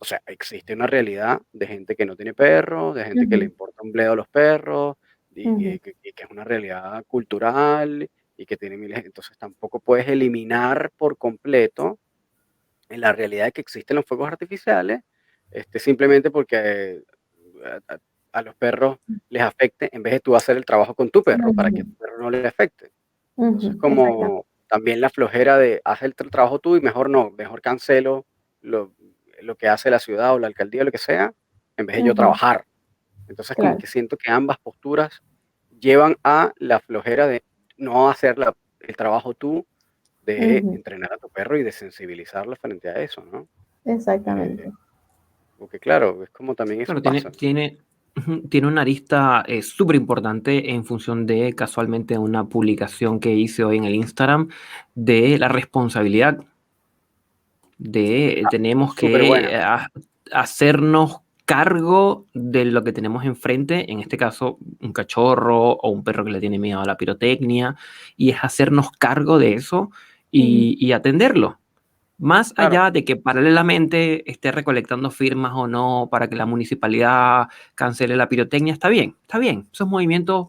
o sea, existe una realidad de gente que no tiene perros, de gente que le importa un bledo a los perros, y que es una realidad cultural y que tiene miles, entonces tampoco puedes eliminar por completo en la realidad de que existen los fuegos artificiales, simplemente porque a, a- a los perros les afecte, en vez de tú hacer el trabajo con tu perro para que a tu perro no le afecte. Entonces, Exacto. como también la flojera de hacer el trabajo tú y mejor no, mejor cancelo lo, lo que hace la ciudad o la alcaldía o lo que sea, en vez de yo trabajar. Entonces, como Claro. que siento que ambas posturas llevan a la flojera de no hacer el trabajo tú, de entrenar a tu perro y de sensibilizarlo frente a eso, ¿no? Exactamente. Porque claro, es como también eso Claro, pasa. tiene una arista súper importante en función de casualmente una publicación que hice hoy en el Instagram de la responsabilidad de tenemos Súper que buena. hacernos cargo de lo que tenemos enfrente, en este caso un cachorro o un perro que le tiene miedo a la pirotecnia, y es hacernos cargo de eso y atenderlo. Más Claro, allá de que paralelamente esté recolectando firmas o no para que la municipalidad cancele la pirotecnia, está bien, está bien. Esos movimientos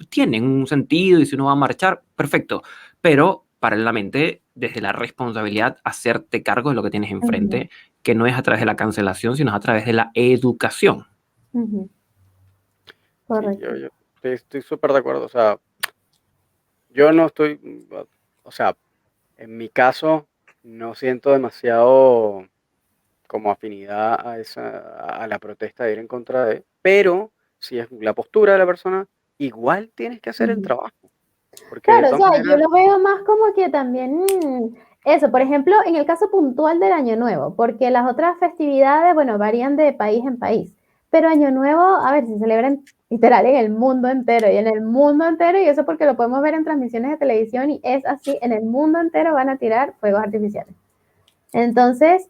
tienen un sentido y si uno va a marchar, perfecto. Pero paralelamente, desde la responsabilidad, hacerte cargo de lo que tienes Ujú, enfrente, que no es a través de la cancelación, sino a través de la educación. ujú, sí, correcto. yo estoy súper de acuerdo. O sea, yo no estoy, o sea, en mi caso, no siento demasiado como afinidad a a la protesta de ir en contra de, pero si es la postura de la persona, igual tienes que hacer el Ujú. trabajo, porque de Claro, o todas sea, yo maneras, lo veo más como que también eso, por ejemplo, en el caso puntual del Año Nuevo, porque las otras festividades, bueno, varían de país en país, pero Año Nuevo, a ver, se celebra literal en el mundo entero y en el mundo entero, y eso porque lo podemos ver en transmisiones de televisión y es así, en el mundo entero van a tirar fuegos artificiales. Entonces,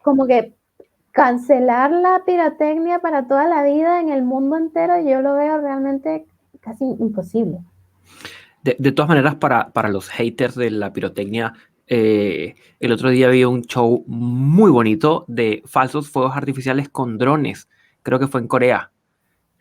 como que cancelar la pirotecnia para toda la vida en el mundo entero, yo lo veo realmente casi imposible. De todas maneras, para los haters de la pirotecnia, el otro día vi un show muy bonito de falsos fuegos artificiales con drones. Creo que fue en Corea.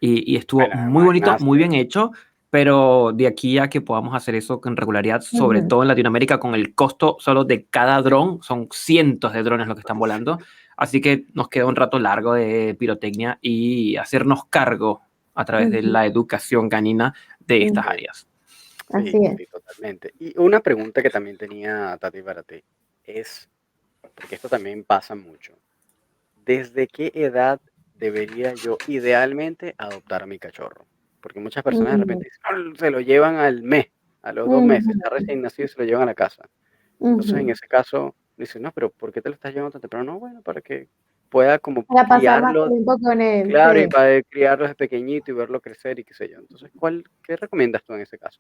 Y estuvo bueno, muy bonito, muy imagínate, bien hecho, pero de aquí a que podamos hacer eso con regularidad, sobre Ujú, todo en Latinoamérica, con el costo solo de cada dron, son cientos de drones los que están volando, así que nos queda un rato largo de pirotecnia y hacernos cargo a través de ujú, la educación canina de estas ujú. sí, áreas. Así sí, es. sí, totalmente. Y una pregunta que también tenía Tati para ti es, porque esto también pasa mucho, ¿desde qué edad debería yo idealmente adoptar a mi cachorro? Porque muchas personas de Ujú, repente dicen, "Ah, se lo llevan al mes, a los 2 meses, está ujú, recién nacido y se lo llevan a la casa". Entonces, en ujú. ese caso, dicen, no, pero ¿por qué te lo estás llevando tan temprano? No, bueno, para que pueda como Para pasar más criarlo, tiempo con él, claro, y sí. para criarlo desde pequeñito y verlo crecer y qué sé yo. Entonces, ¿qué recomiendas tú en ese caso?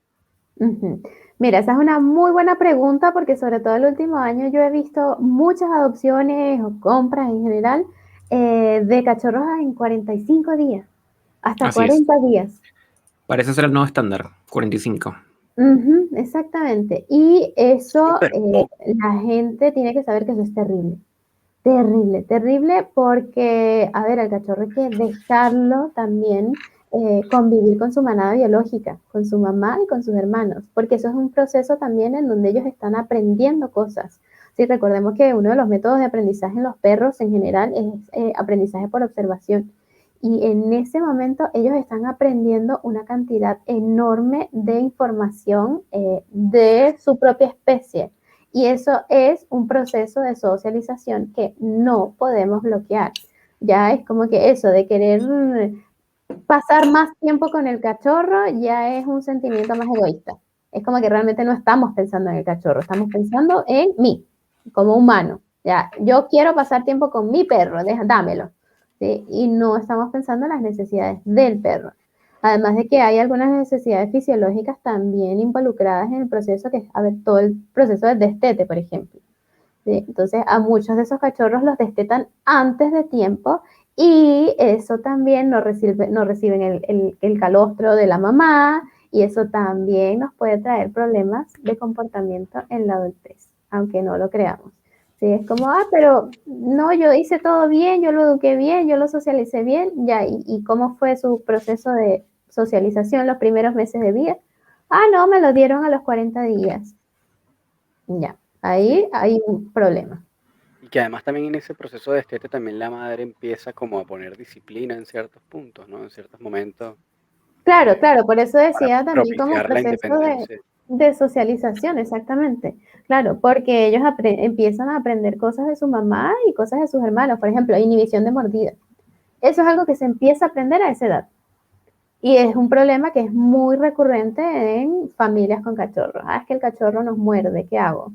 Ujú. Mira, esa es una muy buena pregunta porque sobre todo el último año yo he visto muchas adopciones o compras en general de cachorros en 45 días, hasta Así es. 40 días. Parece ser el nuevo estándar, 45. Ujú, exactamente. Y eso, Súper poco. la gente tiene que saber que eso es terrible. Terrible, terrible, porque, a ver, al cachorro hay que dejarlo también convivir con su manada biológica, con su mamá y con sus hermanos, porque eso es un proceso también en donde ellos están aprendiendo cosas. Sí, recordemos que uno de los métodos de aprendizaje en los perros en general es aprendizaje por observación. Y en ese momento ellos están aprendiendo una cantidad enorme de información de su propia especie. Y eso es un proceso de socialización que no podemos bloquear. Ya es como que eso de querer pasar más tiempo con el cachorro ya es un sentimiento más egoísta. Es como que realmente no estamos pensando en el cachorro, estamos pensando en mí, como humano. Ya, yo quiero pasar tiempo con mi perro, dámelo. ¿Sí? Y no estamos pensando en las necesidades del perro. Además de que hay algunas necesidades fisiológicas también involucradas en el proceso, que es, a ver, todo el proceso del destete, por ejemplo. ¿Sí? Entonces, a muchos de esos cachorros los destetan antes de tiempo y eso también no reciben el calostro de la mamá y eso también nos puede traer problemas de comportamiento en la adultez, aunque no lo creamos. Sí, es como, pero no, yo hice todo bien, yo lo eduqué bien, yo lo socialicé bien, ya, ¿y cómo fue su proceso de socialización los primeros meses de vida? Ah, no, me lo dieron a los 40 días. Ya, ahí Sí. hay un problema. Y que además también en ese proceso de destete también la madre empieza como a poner disciplina en ciertos puntos, ¿no? En ciertos momentos, Claro, claro, por eso para decía también como propiciar la proceso independencia. de socialización, exactamente. Claro, porque ellos empiezan a aprender cosas de su mamá y cosas de sus hermanos, por ejemplo, inhibición de mordida. Eso es algo que se empieza a aprender a esa edad. Y es un problema que es muy recurrente en familias con cachorros. Ah, es que el cachorro nos muerde, ¿qué hago?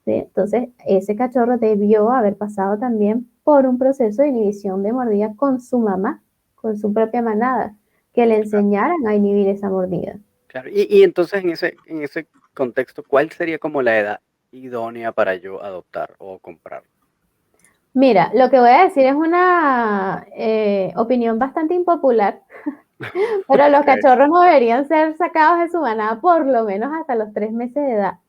¿sí? Entonces, ese cachorro debió haber pasado también por un proceso de inhibición de mordida con su mamá, con su propia manada, que le enseñaran a inhibir esa mordida. Claro. Y entonces en ese contexto, ¿cuál sería como la edad idónea para yo adoptar o comprar? Mira, lo que voy a decir es una opinión bastante impopular, pero los Ok, cachorros no deberían ser sacados de su manada por lo menos hasta los 3 meses de edad,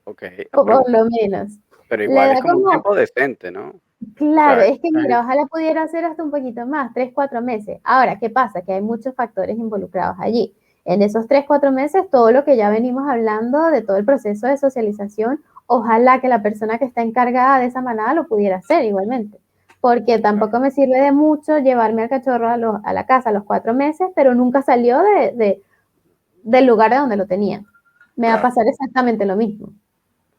ok, o por lo menos. pero La igual es edad como un como, tiempo decente, ¿no? O claro, sea, es que mira, ojalá pudiera ser hasta un poquito más, 3, 4 meses. Ahora, ¿qué pasa? Que hay muchos factores involucrados allí. En esos 3, 4 meses, todo lo que ya venimos hablando de todo el proceso de socialización, ojalá que la persona que está encargada de esa manada lo pudiera hacer igualmente. Porque tampoco me sirve de mucho llevarme al cachorro a la casa a los 4 meses, pero nunca salió del lugar de donde lo tenía. Me va a claro. pasar exactamente lo mismo.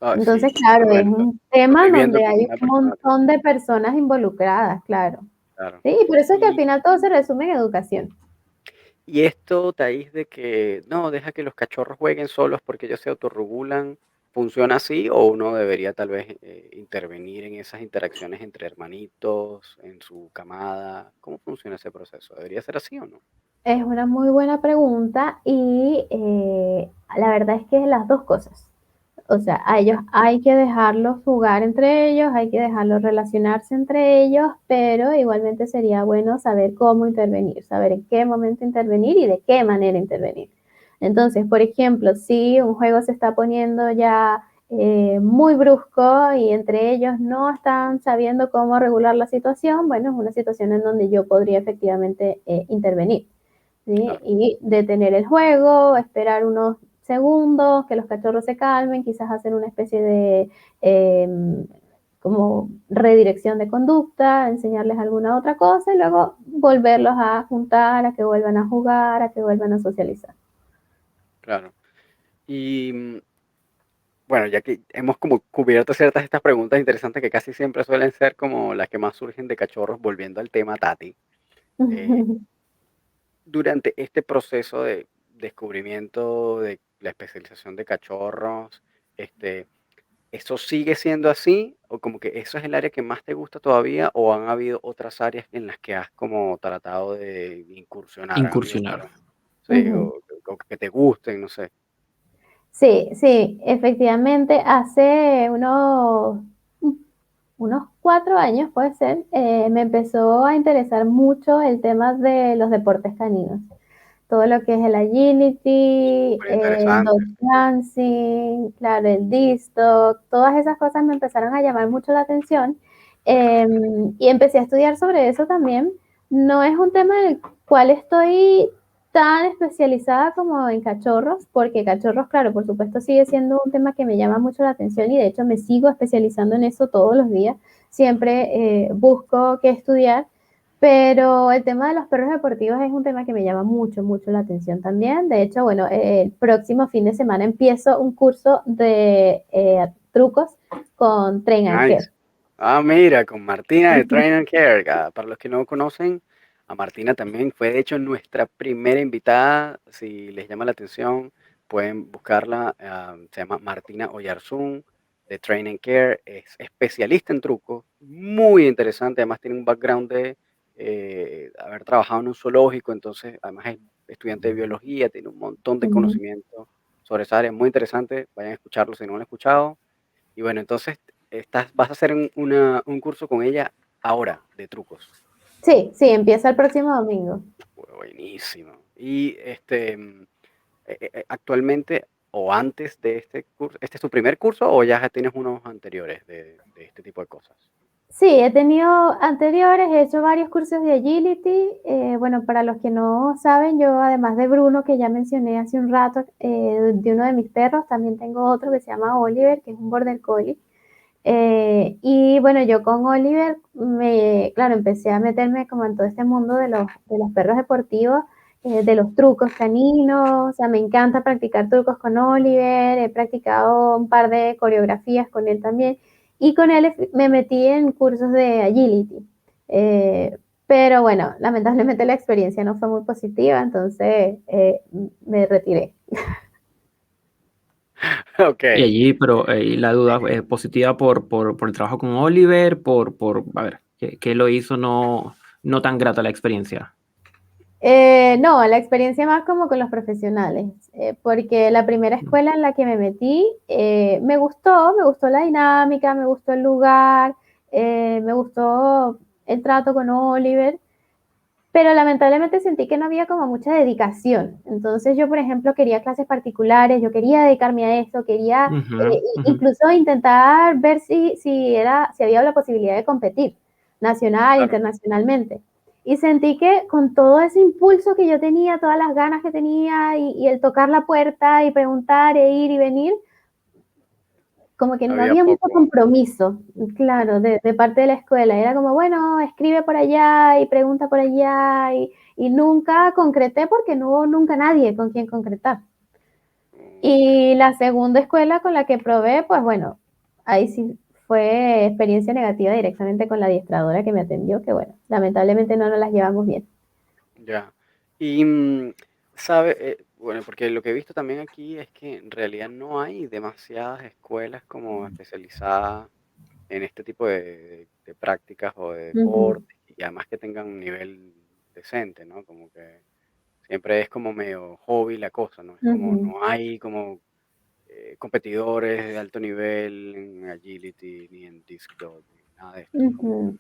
Ah, sí, Entonces, claro, es bueno, un lo tema estoy en viendo donde como hay una un persona, montón de personas involucradas, claro. claro. Sí, por eso es que al Y, final todo se resume en educación. y esto, Thais, de que no, deja que los cachorros jueguen solos porque ellos se autorregulan, ¿funciona así o uno debería tal vez intervenir en esas interacciones entre hermanitos, en su camada? ¿Cómo funciona ese proceso? ¿Debería ser así o no? Es una muy buena pregunta y la verdad es que es las dos cosas. O sea, a ellos hay que dejarlos jugar entre ellos, hay que dejarlos relacionarse entre ellos, pero igualmente sería bueno saber cómo intervenir, saber en qué momento intervenir y de qué manera intervenir. Entonces, por ejemplo, si un juego se está poniendo ya muy brusco y entre ellos no están sabiendo cómo regular la situación, bueno, es una situación en donde yo podría efectivamente intervenir. ¿Sí? Claro, Y detener el juego, esperar unos segundos, que los cachorros se calmen, quizás hacer una especie de como redirección de conducta, enseñarles alguna otra cosa y luego volverlos a juntar, a que vuelvan a jugar, a que vuelvan a socializar. claro. Y bueno, ya que hemos como cubierto ciertas de estas preguntas interesantes que casi siempre suelen ser como las que más surgen de cachorros, volviendo al tema Tati, eh, durante este proceso de descubrimiento de la especialización de cachorros, este, ¿eso sigue siendo así? ¿O como que eso es el área que más te gusta todavía? ¿O han habido otras áreas en las que has como tratado de incursionar? ¿Han habido Incursionar. otras? Sí, o que te gusten, no sé. Sí, sí, efectivamente, hace unos 4 años, puede ser, me empezó a interesar mucho el tema de los deportes caninos. Todo lo que es el agility, Súper el interesante. dog dancing, claro, el disc-dog, todas esas cosas me empezaron a llamar mucho la atención y empecé a estudiar sobre eso también. No es un tema en el cual estoy tan especializada como en cachorros, porque cachorros, claro, por supuesto sigue siendo un tema que me llama mucho la atención y de hecho me sigo especializando en eso todos los días. Siempre busco qué estudiar, pero el tema de los perros deportivos es un tema que me llama mucho, mucho la atención también. De hecho, bueno, el próximo fin de semana empiezo un curso de trucos con Train and Care. Nice. Ah, mira, con Martina de Train and Care. Para los que no conocen, a Martina también fue de hecho nuestra primera invitada. Si les llama la atención, pueden buscarla. Se llama Martina Oyarzún de Train and Care. Es especialista en trucos, muy interesante. Además tiene un background de haber trabajado en un zoológico, entonces además es estudiante de biología, tiene un montón de conocimiento sobre esa área. Muy interesante. Vayan a escucharlo si no lo han escuchado. Y bueno, entonces vas a hacer un curso con ella ahora de trucos. Sí, sí, empieza el próximo domingo. Buenísimo. Y actualmente o antes de este curso, ¿este es tu primer curso o ya tienes unos anteriores de este tipo de cosas? Sí, he tenido anteriores, he hecho varios cursos de agility. Bueno, para los que no saben, yo además de Bruno, que ya mencioné hace un rato, de uno de mis perros, también tengo otro que se llama Oliver, que es un border collie. Y bueno, yo con Oliver, claro, empecé a meterme como en todo este mundo de los perros deportivos, de los trucos caninos, o sea, me encanta practicar trucos con Oliver, he practicado un par de coreografías con él también, y con él me metí en cursos de agility. Pero bueno, lamentablemente la experiencia no fue muy positiva, entonces me retiré. Ok. Y allí, pero la duda es positiva por el trabajo con Oliver, a ver, ¿qué lo hizo no tan grata la experiencia? No, la experiencia más como con los profesionales, porque la primera escuela en la que me metí me gustó la dinámica, me gustó el lugar, me gustó el trato con Oliver, pero lamentablemente sentí que no había como mucha dedicación. Entonces yo, por ejemplo, quería clases particulares, yo quería dedicarme a esto, quería Ujú, ujú. incluso intentar ver si había la posibilidad de competir nacional, Claro. internacionalmente. Y sentí que con todo ese impulso que yo tenía, todas las ganas que tenía y el tocar la puerta y preguntar e ir y venir, como que no Había había mucho poco. compromiso, claro, de parte de la escuela. Era como, bueno, escribe por allá y pregunta por allá y nunca concreté porque no hubo nunca nadie con quien concretar. Ok. Y la segunda escuela con la que probé, pues bueno, ahí sí fue experiencia negativa directamente con la adiestradora que me atendió, que bueno, lamentablemente no nos las llevamos bien. Ya. Y, ¿sabe? Bueno, porque lo que he visto también aquí es que en realidad no hay demasiadas escuelas como especializadas en este tipo de prácticas o de Ujú, deportes, y además que tengan un nivel decente, ¿no? Como que siempre es como medio hobby la cosa, ¿no? Es como ujú, no hay como competidores de alto nivel en agility ni en disc dog, ni nada de esto. Es como, ujú,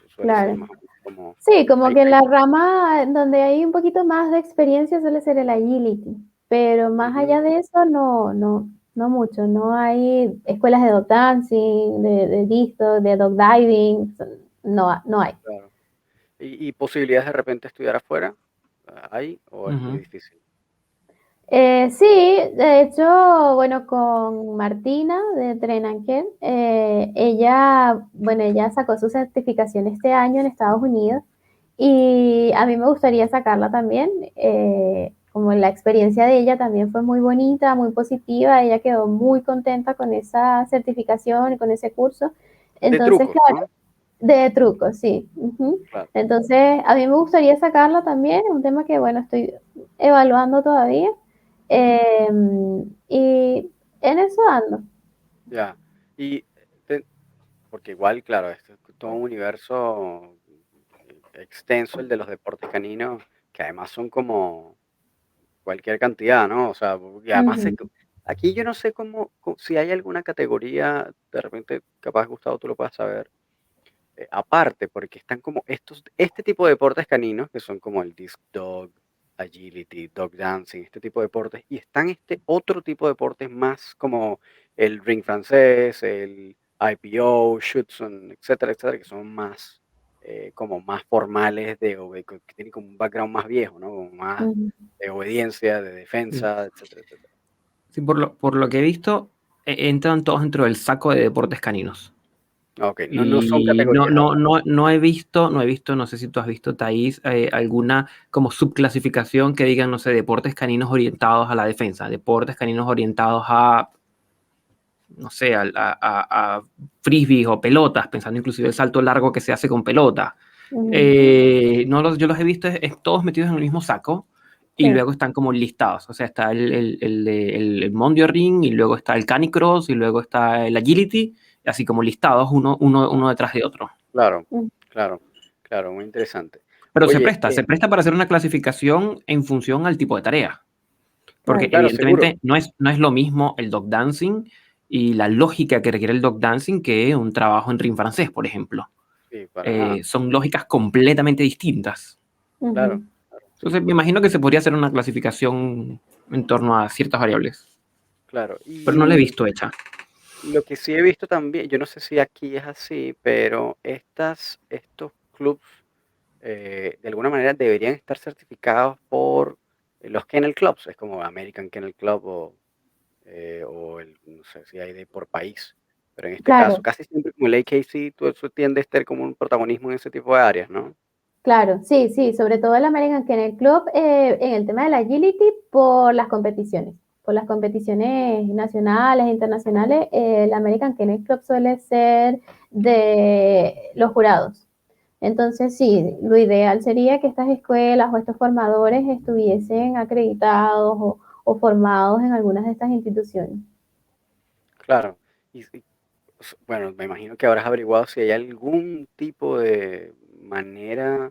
suele ser claro. más o menos como, Sí, como hay, que en hay- la rama donde hay un poquito más de experiencia suele ser el agility, pero más allá ujú, de eso no mucho. No hay escuelas de dog dancing, de disto, de dog diving, no hay. claro. Y posibilidades de repente estudiar afuera, ¿hay o es muy Ujú. difícil? Sí, de hecho, bueno, con Martina de Trenanker, ella sacó su certificación este año en Estados Unidos y a mí me gustaría sacarla también. Como la experiencia de ella también fue muy bonita, muy positiva, ella quedó muy contenta con esa certificación y con ese curso. De Entonces, trucos, claro, ¿no? de trucos, sí. Ujú. Claro. Entonces, a mí me gustaría sacarla también, es un tema que, bueno, estoy evaluando todavía. Y en eso ando. Ya. Y porque igual, claro, esto es todo un universo extenso, el de los deportes caninos, que además son como cualquier cantidad, ¿no? O sea, y además Ujú, aquí yo no sé si hay alguna categoría, de repente, capaz Gustavo, tú lo puedas saber, aparte, porque están como este tipo de deportes caninos, que son como el disc dog, agility, dog dancing, este tipo de deportes, y están este otro tipo de deportes más como el ring francés, el IPO, Schutzhund, etcétera, etcétera, que son más como más formales que tienen como un background más viejo, ¿no? Como más ujú. de obediencia, de Sí. defensa, etcétera, etcétera. Sí, por lo que he visto, entran todos dentro del saco de deportes caninos. Ok, no son Y no, categorías no, aparte. no, no he visto, no sé si tú has visto, Thais, alguna como subclasificación que digan, no sé, deportes caninos orientados a la defensa, deportes caninos orientados a, no sé, a frisbees o pelotas, pensando inclusive el salto largo que se hace con pelota. Ujú, No yo los he visto todos metidos en el mismo saco y sí. luego están como listados. O sea, está el Mondio Ring y luego está el Canicross y luego está el Agility, así como listados uno detrás de otro. Claro, Mm, claro, claro, muy interesante. Pero se Oye, presta, se presta para hacer una clasificación en función al tipo de tarea. Porque claro. claro, seguro. evidentemente no es lo mismo el dog dancing y la lógica que requiere el dog dancing que un trabajo en ring francés, por ejemplo. Sí, para nada. Son lógicas completamente distintas. Claro, Ujú, claro, Entonces, me imagino que se podría hacer una clasificación en torno a ciertas variables, claro. pero no la he visto hecha. Lo que sí he visto también, yo no sé si aquí es así, pero estos clubs de alguna manera deberían estar certificados por los Kennel Clubs, es como American Kennel Club no sé si hay de por país, pero en este caso, claro, casi siempre como el AKC, todo eso tiende a estar como un protagonismo en ese tipo de áreas, ¿no? claro. Sí, sí, sobre todo el American Kennel Club en el tema del agility por las competiciones nacionales e internacionales, el American Kennel Club suele ser de los jurados. Entonces, sí, lo ideal sería que estas escuelas o estos formadores estuviesen acreditados o formados en algunas de estas instituciones. Claro. Bueno, me imagino que habrás averiguado si hay algún tipo de manera,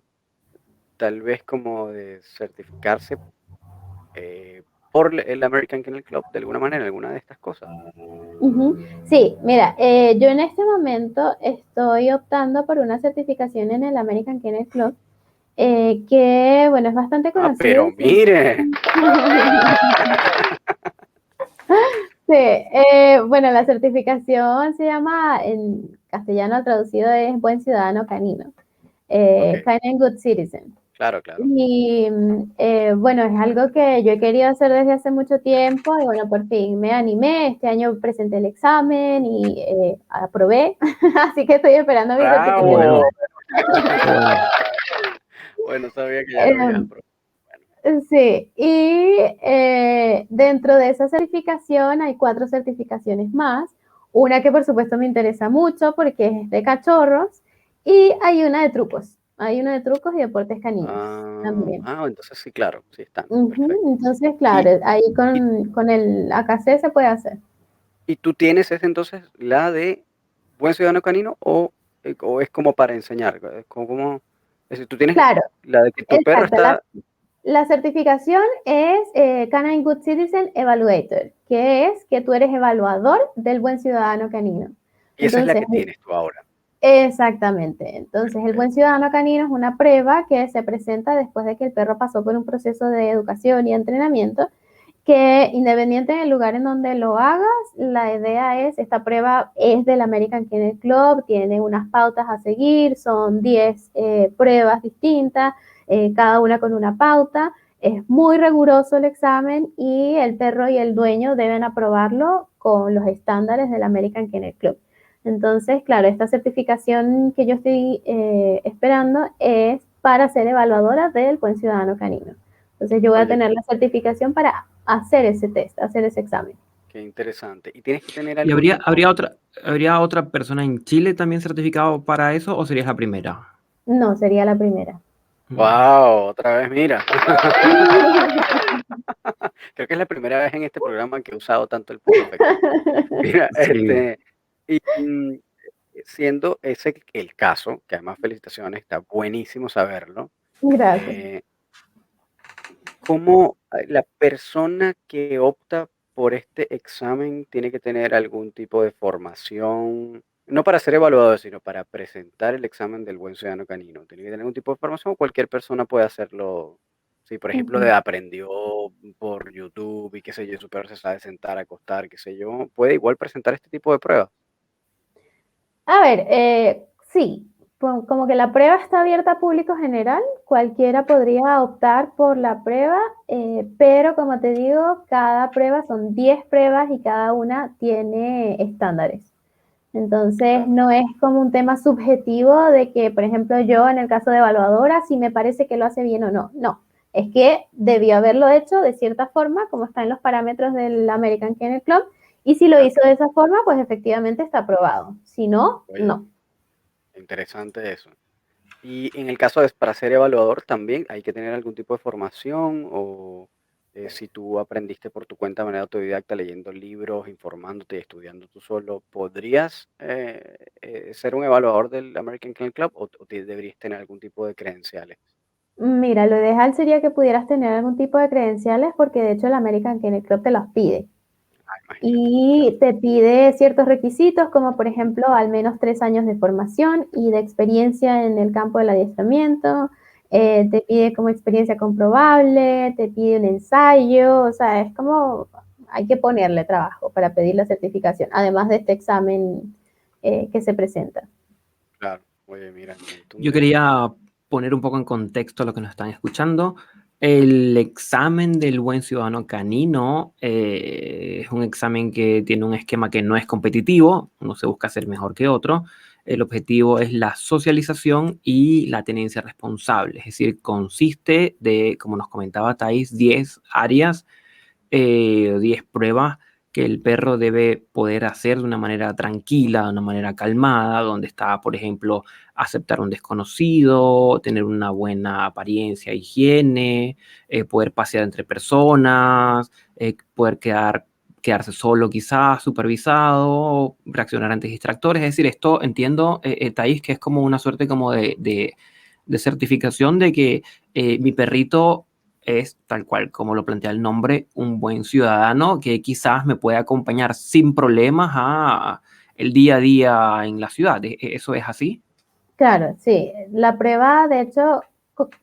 tal vez como de certificarse por el American Kennel Club, de alguna manera, alguna de estas cosas. Sí, mira, yo en este momento estoy optando por una certificación en el American Kennel Club, que, bueno, es bastante conocido. Pero mire. Sí, bueno, la certificación se llama, en castellano traducido es Buen Ciudadano Canino, Ok, Canine Good Citizen. claro, claro. Y bueno, es algo que yo he querido hacer desde hace mucho tiempo y bueno, por fin me animé. Este año presenté el examen y aprobé, así que estoy esperando mi Qué certificación. ¡Bravo! bueno, qué bueno. Bueno, sabía que ya lo habías Eh, aprobado. sí, y dentro de esa certificación hay 4 certificaciones más. Una que por supuesto me interesa mucho porque es de cachorros y hay una de trucos. Hay una de trucos y deportes caninos también. Entonces sí, claro, sí están. Perfecto. Entonces, ¿Y, claro, ahí y, con el AKC se puede hacer. y tú tienes ese entonces la de buen ciudadano canino o es como para enseñar? Es decir, tú tienes Claro, la de que tu perro exacto. está. La certificación es Canine Good Citizen Evaluator, que es que tú eres evaluador del buen ciudadano canino. Y esa es la Entonces, que tienes tú ahora. exactamente. Entonces, el buen Perfecto. ciudadano canino es una prueba que se presenta después de que el perro pasó por un proceso de educación y entrenamiento, que independiente del lugar en donde lo hagas, la idea es, esta prueba es del American Kennel Club, tiene unas pautas a seguir, son 10 pruebas distintas, cada una con una pauta. Es muy riguroso el examen y el perro y el dueño deben aprobarlo con los estándares del American Kennel Club. Entonces, claro, esta certificación que yo estoy esperando es para ser evaluadora del buen ciudadano canino. Entonces, yo voy a Oye, tener la certificación para hacer ese test, hacer ese examen. qué interesante. Y tienes que tener ¿Y algún tipo. habría otra persona en Chile también certificado para eso o serías la primera? No, sería la primera. ¡Wow! Otra vez, mira. Creo que es la primera vez en este programa que he usado tanto el perfecto. Mira, Sí. y siendo ese el caso, que además felicitaciones, está buenísimo saberlo. Gracias. eh, ¿Cómo la persona que opta por este examen tiene que tener algún tipo de formación? No para ser evaluado, sino para presentar el examen del buen ciudadano canino. ¿Tiene que tener algún tipo de formación o cualquier persona puede hacerlo? Si, por ejemplo, aprendió por YouTube y qué sé yo, su perro se sabe sentar, acostar, qué sé yo, puede igual presentar este tipo de pruebas. A ver, sí, como que la prueba está abierta a público general, cualquiera podría optar por la prueba, pero como te digo, cada prueba son 10 pruebas y cada una tiene estándares. Entonces, Claro. no es como un tema subjetivo de que, por ejemplo, yo en el caso de evaluadora, si me parece que lo hace bien o no. No, es que debió haberlo hecho de cierta forma, como está en los parámetros del American Kennel Club, y si lo Claro. hizo de esa forma, pues efectivamente está aprobado. Si no, Oye, no. interesante eso. Y en el caso de para ser evaluador también hay que tener algún tipo de formación o si tú aprendiste por tu cuenta de manera autodidacta leyendo libros, informándote y estudiando tú solo, ¿podrías ser un evaluador del American Kennel Club o deberías tener algún tipo de credenciales? Mira, lo ideal sería que pudieras tener algún tipo de credenciales porque de hecho el American Kennel Club te los pide. Imagínate, claro, Y te pide ciertos requisitos, como por ejemplo al menos 3 años de formación y de experiencia en el campo del adiestramiento, te pide como experiencia comprobable, te pide un ensayo, o sea, es como hay que ponerle trabajo para pedir la certificación, además de este examen que se presenta. claro. Oye, mira, un montón Yo de. quería poner un poco en contexto a lo que nos están escuchando. El examen del buen ciudadano canino es un examen que tiene un esquema que no es competitivo, uno se busca ser mejor que otro. El objetivo es la socialización y la tenencia responsable, es decir, consiste de, como nos comentaba Thais, 10 áreas 10 pruebas que el perro debe poder hacer de una manera tranquila, de una manera calmada, donde está, por ejemplo, aceptar un desconocido, tener una buena apariencia, higiene, poder pasear entre personas, poder quedar quedarse solo quizás, supervisado, reaccionar ante distractores. Es decir, esto entiendo, Thais, que es como una suerte como de certificación de que mi perrito es tal cual, como lo plantea el nombre, un buen ciudadano que quizás me puede acompañar sin problemas a el día a día en la ciudad. ¿Eso es así? Claro, sí. La prueba, de hecho,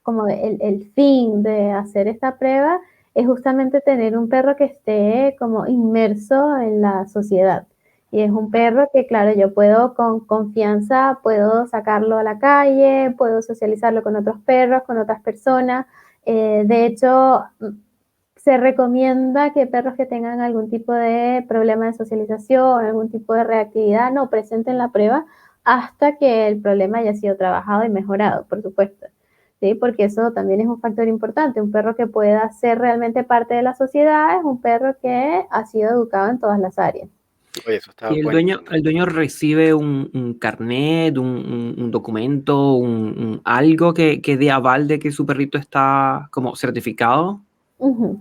como el fin de hacer esta prueba es justamente tener un perro que esté como inmerso en la sociedad. Y es un perro que, claro, yo puedo con confianza, puedo sacarlo a la calle, puedo socializarlo con otros perros, con otras personas. De hecho, se recomienda que perros que tengan algún tipo de problema de socialización, algún tipo de reactividad, no presenten la prueba hasta que el problema haya sido trabajado y mejorado, por supuesto. ¿Sí? Porque eso también es un factor importante. Un perro que pueda ser realmente parte de la sociedad es un perro que ha sido educado en todas las áreas. Oye, eso está Y buenísimo. el dueño recibe un carnet, un documento, algo que dé aval de que su perrito está como certificado.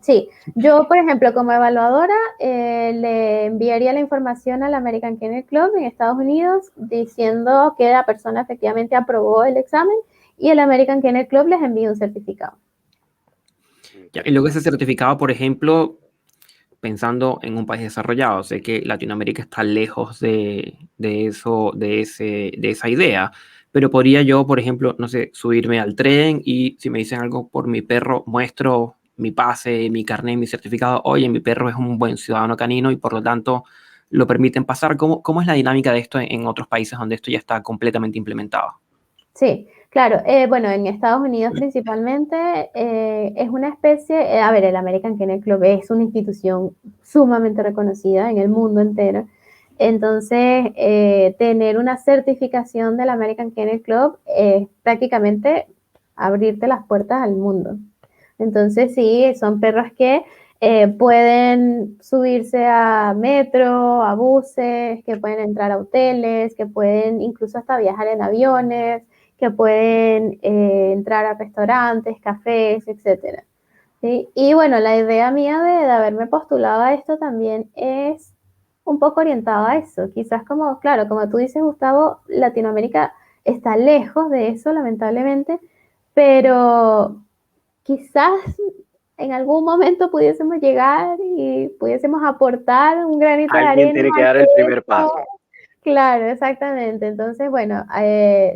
Sí, yo por ejemplo como evaluadora le enviaría la información al American Kennel Club en Estados Unidos diciendo que la persona efectivamente aprobó el examen y el American Kennel Club les envía un certificado. Y luego ese certificado, por ejemplo, pensando en un país desarrollado, sé que Latinoamérica está lejos de eso, de esa idea, pero podría yo, por ejemplo, no sé, subirme al tren y si me dicen algo por mi perro, muestro mi pase, mi carnet, mi certificado, oye, mi perro es un buen ciudadano canino y por lo tanto lo permiten pasar. ¿Cómo es la dinámica de esto en otros países donde esto ya está completamente implementado? Sí, claro. Bueno, en Estados Unidos principalmente es una especie, a ver, el American Kennel Club es una institución sumamente reconocida en el mundo entero. Entonces, tener una certificación del American Kennel Club es prácticamente abrirte las puertas al mundo. Entonces, sí, son perros que pueden subirse a metro, a buses, que pueden entrar a hoteles, que pueden incluso hasta viajar en aviones, que pueden entrar a restaurantes, cafés, etcétera. ¿Sí? Y bueno, la idea mía de haberme postulado a esto también es un poco orientado a eso. Quizás como, claro, como tú dices, Gustavo, Latinoamérica está lejos de eso, lamentablemente, pero quizás en algún momento pudiésemos llegar y pudiésemos aportar un granito de Alguien arena tiene que a dar que el primer esto. paso. Claro, exactamente. Entonces, bueno,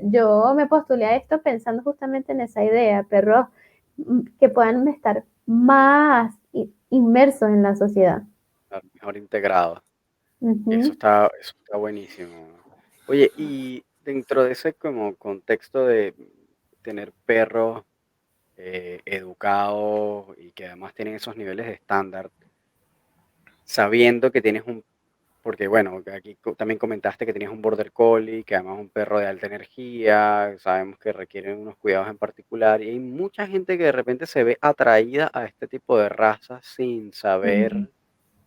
yo me postulé a esto pensando justamente en esa idea, perros que puedan estar más inmersos en la sociedad. Claro, mejor integrado. Ujú, Eso está buenísimo. Oye, y dentro de ese como contexto de tener perros educados y que además tienen esos niveles de estándar, sabiendo que tienes porque bueno, aquí también comentaste que tenías un border collie, que además es un perro de alta energía, sabemos que requieren unos cuidados en particular, y hay mucha gente que de repente se ve atraída a este tipo de razas sin ujú, saber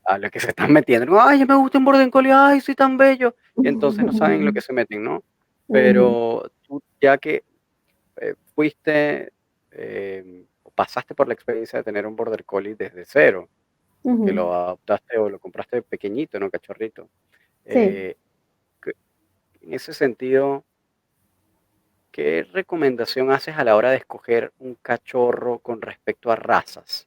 a lo que se están metiendo. No, ay, me gusta un border collie, ay, soy tan bello. Y entonces no saben lo que se meten, ¿no? ujú, Pero tú, ya que fuiste o pasaste por la experiencia de tener un border collie desde cero, porque ujú. lo adoptaste o lo compraste pequeñito, ¿no? Cachorrito. Sí. Eh, que- en ese sentido, ¿qué recomendación haces a la hora de escoger un cachorro con respecto a razas?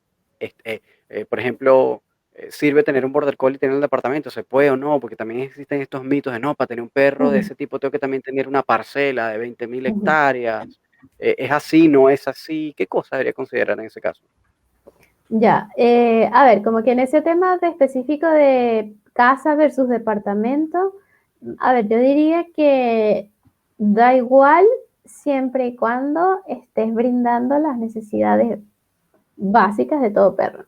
Por ejemplo, ¿sirve tener un border collie y tener el departamento? ¿Se puede o no? Porque también existen estos mitos de no, para tener un perro de Ujú, ese tipo tengo que también tener una parcela de 20.000 ujú. hectáreas. ¿Es así? ¿No es así? ¿Qué cosa debería considerar en ese caso? Ya, a ver, como que en ese tema de específico de casa versus departamento, a ver, yo diría que da igual siempre y cuando estés brindando las necesidades básicas de todo perro.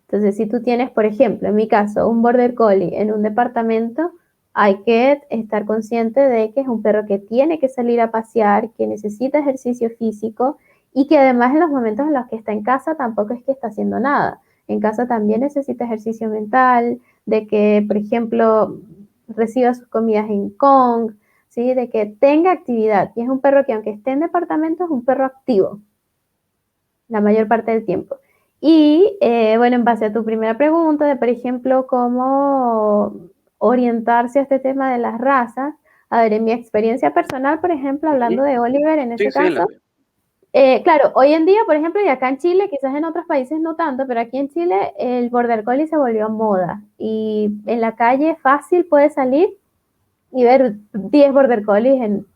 Entonces, si tú tienes, por ejemplo, en mi caso, un border collie en un departamento, hay que estar consciente de que es un perro que tiene que salir a pasear, que necesita ejercicio físico y que además en los momentos en los que está en casa tampoco es que está haciendo nada. En casa también necesita ejercicio mental, de que, por ejemplo, reciba sus comidas en Kong, ¿sí? De que tenga actividad. Y es un perro que aunque esté en departamento es un perro activo la mayor parte del tiempo. Y bueno, en base a tu primera pregunta de, por ejemplo, cómo orientarse a este tema de las razas, a ver, en mi experiencia personal, por ejemplo, hablando de Oliver en Sí, este sí, en la caso, tuya. claro, hoy en día, por ejemplo, y acá en Chile, quizás en otros países no tanto, pero aquí en Chile el Border Collie se volvió moda y en la calle fácil puedes salir y ver 10 Border Collies en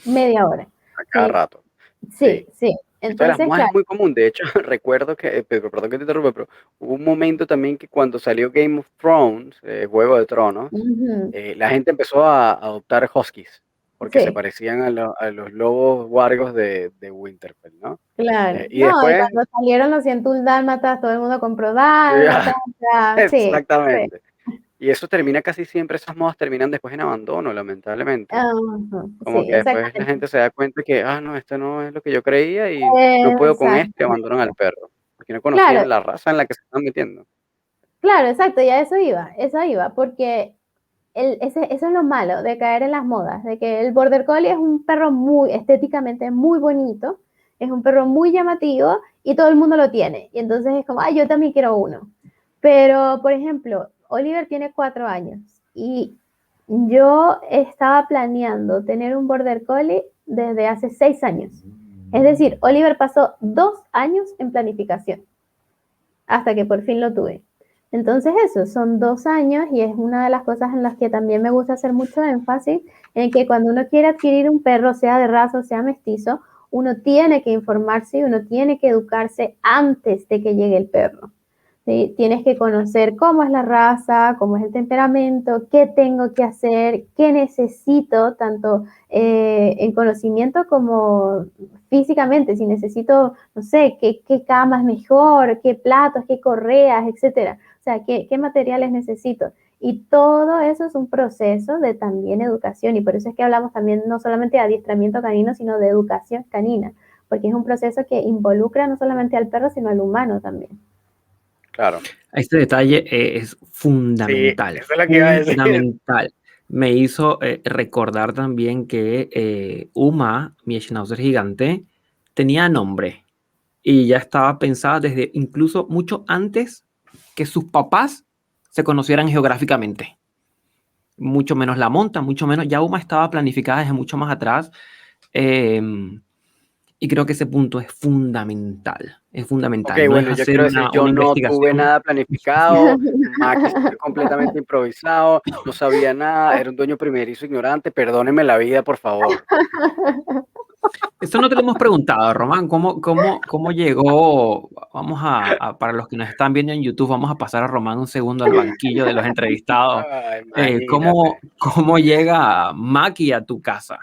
media hora. A cada Sí, rato. sí, Sí. sí. Esto de las Entonces, modas es claro. muy común. De hecho, recuerdo que, perdón que te interrumpa, pero hubo un momento también que cuando salió Game of Thrones, Juego de Tronos, Ujú, la gente empezó a adoptar huskies, porque se sí, parecían a los lobos wargos de Winterfell, ¿no? claro. Y No, y después, cuando salieron los 101 dálmatas, todo el mundo compró dálmatas, o sea, sí, sí. exactamente. Y eso termina casi siempre, esas modas terminan después en abandono, lamentablemente. Ajá, sí, Como que después la exactamente. gente se da cuenta que, no, esto no es lo que yo creía y no puedo con esto y abandonan al Exactamente. perro, porque no Claro, conocían la raza en la que se están metiendo. claro, exacto, y a eso iba, porque eso es lo malo de caer en las modas, de que el Border Collie es un perro muy estéticamente muy bonito, es un perro muy llamativo y todo el mundo lo tiene. Y entonces es como, ay, yo también quiero uno. Pero, por ejemplo, Oliver tiene 4 años y yo estaba planeando tener un Border Collie desde hace 6 años. Es decir, Oliver pasó 2 años en planificación hasta que por fin lo tuve. Entonces eso, son 2 años y es una de las cosas en las que también me gusta hacer mucho énfasis, en que cuando uno quiere adquirir un perro, sea de raza o sea mestizo, uno tiene que informarse y uno tiene que educarse antes de que llegue el perro. ¿Sí? Tienes que conocer cómo es la raza, cómo es el temperamento, qué tengo que hacer, qué necesito, tanto en conocimiento como físicamente, si necesito, no sé, qué cama es mejor, qué platos, qué correas, etcétera. O sea, qué materiales necesito. Y todo eso es un proceso de también educación y por eso es que hablamos también no solamente de adiestramiento canino, sino de educación canina, porque es un proceso que involucra no solamente al perro, sino al humano también. Claro. Este detalle es Sí, fundamental, eso es lo que iba a decir. fundamental. Me hizo recordar también que Uma, mi schnauzer gigante, tenía nombre y ya estaba pensada desde incluso mucho antes que sus papás se conocieran geográficamente. Mucho menos la monta, mucho menos, ya Uma estaba planificada desde mucho más atrás. eh, y creo que ese punto es fundamental. Es Ok, fundamental. No es bueno, yo hacer quiero decir, yo una no tuve investigación. nada planificado, Maki fue completamente improvisado, no sabía nada, era un dueño primerizo ignorante, perdóneme la vida, por favor. Esto no te lo hemos preguntado, Román. ¿Cómo llegó? Para los que nos están viendo en YouTube, vamos a pasar a Román un segundo al banquillo de los entrevistados. Imagínate. ¿Cómo llega Maki a tu casa?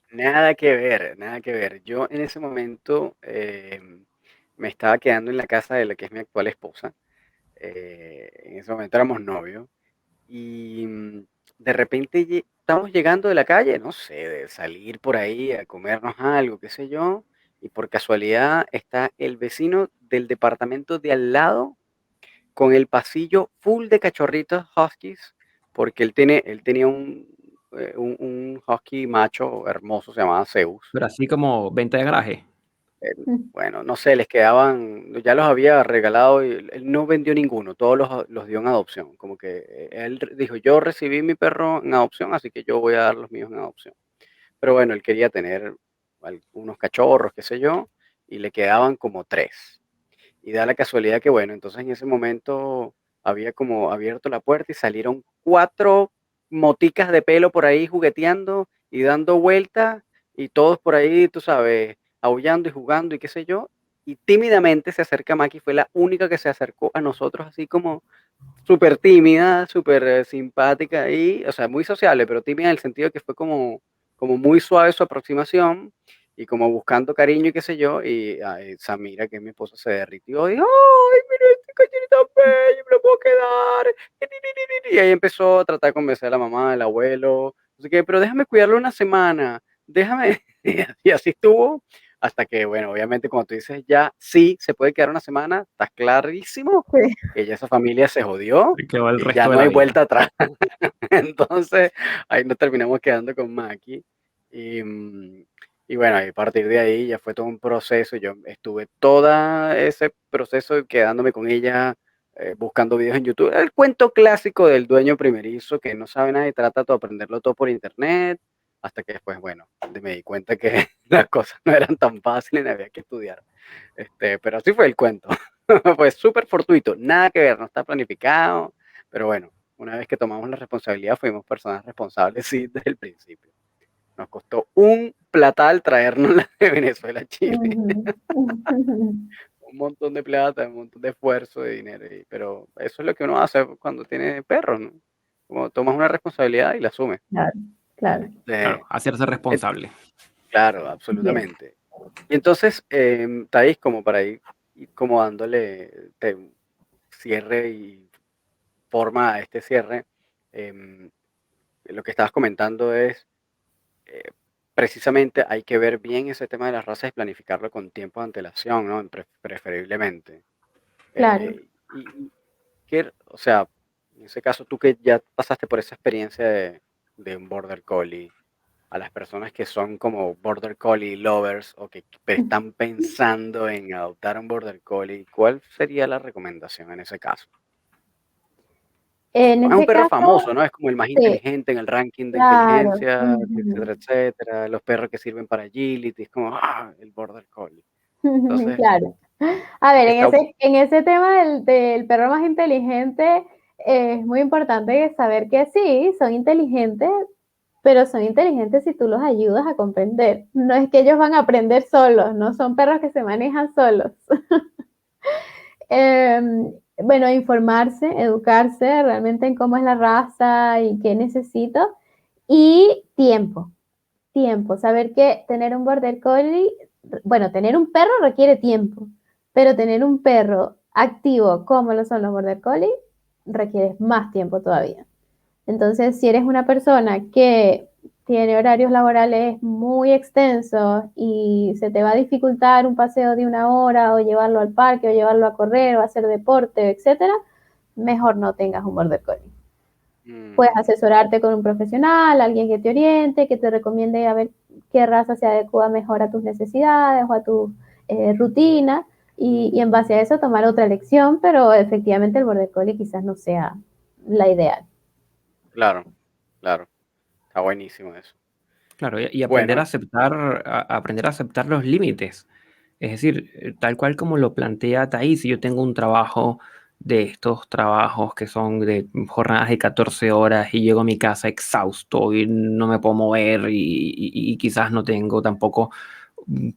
Nada que ver, nada que ver. Yo en ese momento me estaba quedando en la casa de la que es mi actual esposa. En ese momento éramos novios. Y de repente estamos llegando de la calle, no sé, de salir por ahí a comernos algo, qué sé yo. Y por casualidad está el vecino del departamento de al lado con el pasillo full de cachorritos huskies, porque él tenía un husky macho hermoso, se llamaba Zeus. Pero así como venta de garaje. Bueno, no sé, les quedaban, ya los había regalado y él no vendió ninguno, todos los dio en adopción. Como que él dijo, yo recibí mi perro en adopción, así que yo voy a dar los míos en adopción. Pero bueno, él quería tener unos cachorros, qué sé yo, y le quedaban como tres. Y da la casualidad que, bueno, entonces en ese momento había como abierto la puerta y salieron cuatro moticas de pelo por ahí jugueteando y dando vueltas y todos por ahí, tú sabes, aullando y jugando y qué sé yo. Y tímidamente se acerca Maki, fue la única que se acercó a nosotros así como súper tímida, súper simpática y, o sea, muy sociable, pero tímida en el sentido de que fue como muy suave su aproximación y como buscando cariño y qué sé yo, y Samira, que es mi esposa, se derritió y dijo, ¡ay, mira este cachorrito tan bello, me lo puedo quedar! Y ahí empezó a tratar de convencer a la mamá, al abuelo, no sé qué, pero déjame cuidarlo una semana, déjame, y así estuvo, hasta que, bueno, obviamente cuando tú dices ya sí, se puede quedar una semana, está clarísimo Sí. que ya esa familia se jodió Que va el y ya resto de no la hay vida. vuelta atrás. Entonces, ahí nos terminamos quedando con Maki. Y Y bueno, y a partir de ahí ya fue todo un proceso. Yo estuve todo ese proceso quedándome con ella, buscando videos en YouTube. El cuento clásico del dueño primerizo que no sabe nada y trata de aprenderlo todo por internet, hasta que después, bueno, me di cuenta que las cosas no eran tan fáciles y había que estudiar. Pero así fue el cuento. Fue súper fortuito, nada que ver, no está planificado, pero bueno, una vez que tomamos la responsabilidad, fuimos personas responsables, sí, desde el principio. Nos costó un platal traernos de Venezuela a Chile. Un montón de plata, un montón de esfuerzo, de dinero. Pero eso es lo que uno hace cuando tiene perros, ¿no? Como tomas una responsabilidad y la asumes. Claro, claro. Claro, hacerse responsable. Claro, Bien. absolutamente. Y entonces, Thais, como para ir como dándole cierre y forma a este cierre, lo que estabas comentando es, precisamente hay que ver bien ese tema de las razas y planificarlo con tiempo de antelación, ¿no? Preferiblemente. Claro. O sea, en ese caso, tú que ya pasaste por esa experiencia de un Border Collie, a las personas que son como Border Collie lovers o que están pensando en adoptar un Border Collie, ¿cuál sería la recomendación en ese caso? En Es un ese perro caso, famoso, ¿no? Es como el más sí, inteligente en el ranking de claro. inteligencia, etcétera, etcétera. Los perros que sirven para agility, es como, el Border Collie. Entonces, Claro. A ver, está, en ese tema del perro más inteligente, es muy importante saber que sí, son inteligentes, pero son inteligentes si tú los ayudas a comprender. No es que ellos van a aprender solos, no son perros que se manejan solos. Bueno, informarse, educarse realmente en cómo es la raza y qué necesito. Y tiempo, saber que tener un border collie, bueno, tener un perro requiere tiempo, pero tener un perro activo como lo son los border collie requiere más tiempo todavía. Entonces, si eres una persona que tiene horarios laborales muy extensos y se te va a dificultar un paseo de 1 hora o llevarlo al parque o llevarlo a correr o a hacer deporte, etcétera, mejor no tengas un border collie. Puedes asesorarte con un profesional, alguien que te oriente, que te recomiende a ver qué raza se adecua mejor a tus necesidades o a tu rutina y en base a eso tomar otra elección, pero efectivamente el border collie quizás no sea la ideal. claro, claro. Está buenísimo eso. Claro, y aprender Bueno, a aceptar los límites. Es decir, tal cual como lo plantea Thais, si yo tengo un trabajo de estos trabajos que son de jornadas de 14 horas y llego a mi casa exhausto y no me puedo mover y quizás no tengo tampoco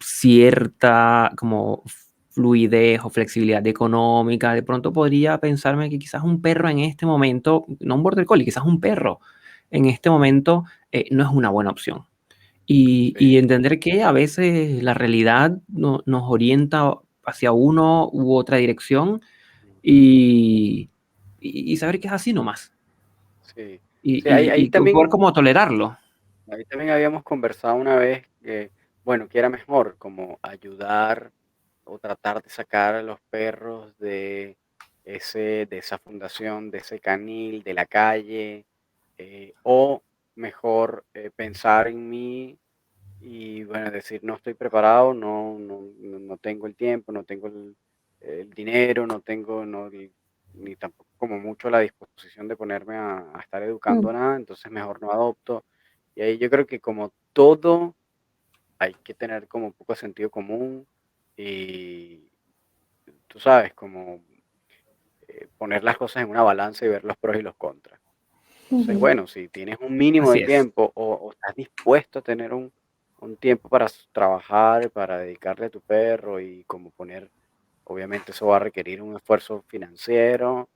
cierta como fluidez o flexibilidad económica, de pronto podría pensarme que quizás un perro en este momento, no un border collie, quizás un perro en este momento no es una buena opción. Y entender que a veces la realidad nos orienta hacia uno u otra dirección y saber que es así nomás. sí. Y, Sí, ahí y poder también, como tolerarlo. ahí también habíamos conversado una vez que, bueno, que era mejor como ayudar o tratar de sacar a los perros de esa fundación, de ese canil, de la calle, o mejor pensar en mí y bueno, decir, no estoy preparado, no tengo el tiempo, no tengo el dinero, no tengo ni tampoco como mucho la disposición de ponerme a estar educando nada, entonces mejor no adopto. Y ahí yo creo que como todo hay que tener como un poco de sentido común y tú sabes, como poner las cosas en una balanza y ver los pros y los contras. Entonces, bueno, si tienes un mínimo de Así es. tiempo o estás dispuesto a tener un tiempo para trabajar, para dedicarle a tu perro y como poner, obviamente eso va a requerir un esfuerzo financiero,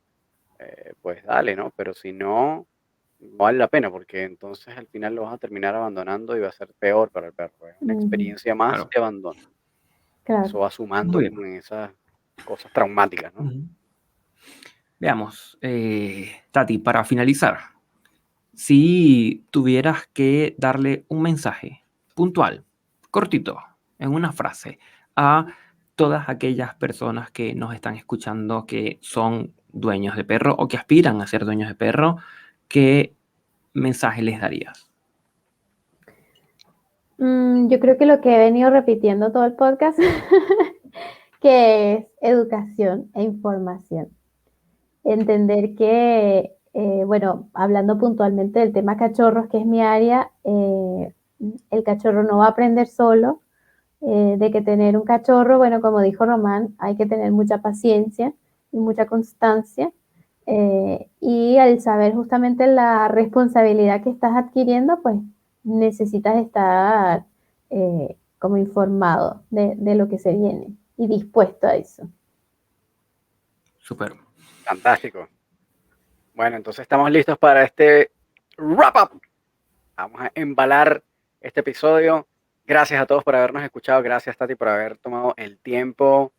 pues dale, ¿no? Pero si no, vale la pena porque entonces al final lo vas a terminar abandonando y va a ser peor para el perro. Es una experiencia más Claro. de abandono. Claro. Eso va sumando Muy bien. como en esas cosas traumáticas, ¿no? Ujú. Veamos, Tati, para finalizar, si tuvieras que darle un mensaje puntual, cortito, en una frase, a todas aquellas personas que nos están escuchando que son dueños de perro o que aspiran a ser dueños de perro, ¿qué mensaje les darías? Yo creo que lo que he venido repitiendo todo el podcast, que es educación e información. Entender que, bueno, hablando puntualmente del tema cachorros, que es mi área, el cachorro no va a aprender solo, de que tener un cachorro, bueno, como dijo Román, hay que tener mucha paciencia y mucha constancia. Y al saber justamente la responsabilidad que estás adquiriendo, pues necesitas estar como informado de lo que se viene y dispuesto a eso. Súper. Fantástico. Bueno, entonces estamos listos para este wrap-up. Vamos a embalar este episodio. Gracias a todos por habernos escuchado. Gracias, Tati, por haber tomado el tiempo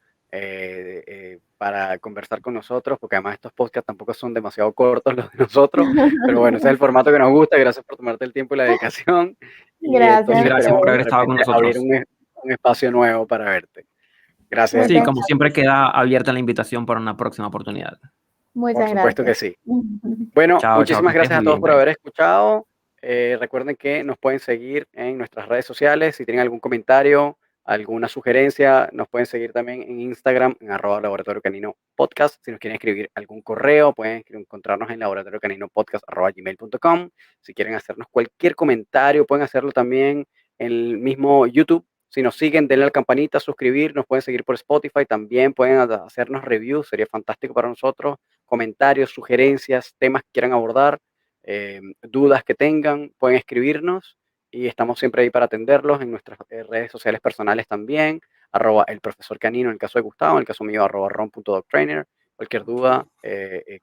para conversar con nosotros, porque además estos podcasts tampoco son demasiado cortos los de nosotros, pero bueno, ese es el formato que nos gusta. Gracias por tomarte el tiempo y la dedicación. Gracias. Y Gracias por haber estado con nosotros. Abrir un espacio nuevo para verte. Gracias. Sí, como siempre queda abierta la invitación para una próxima oportunidad. Muchas por supuesto gracias. que sí. Bueno, Chao, muchísimas que estés gracias a muy todos bien, por Grace. haber escuchado. Recuerden que nos pueden seguir en nuestras redes sociales. Si tienen algún comentario, alguna sugerencia, nos pueden seguir también en Instagram, en @laboratorio canino podcast. Si nos quieren escribir algún correo, pueden encontrarnos en laboratoriocaninopodcast@gmail.com. Si quieren hacernos cualquier comentario, pueden hacerlo también en el mismo YouTube. Si nos siguen, denle a la campanita, suscribir, nos pueden seguir por Spotify, también pueden hacernos reviews, sería fantástico para nosotros, comentarios, sugerencias, temas que quieran abordar, dudas que tengan, pueden escribirnos y estamos siempre ahí para atenderlos en nuestras redes sociales personales también, @el profesor canino en el caso de Gustavo, en el caso mío @ron.dogtrainer, cualquier duda,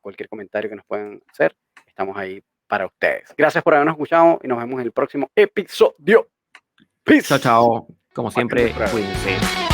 cualquier comentario que nos puedan hacer, estamos ahí para ustedes. Gracias por habernos escuchado y nos vemos en el próximo episodio. Peace. Chao, chao. Como siempre, Cuídense. cuídense.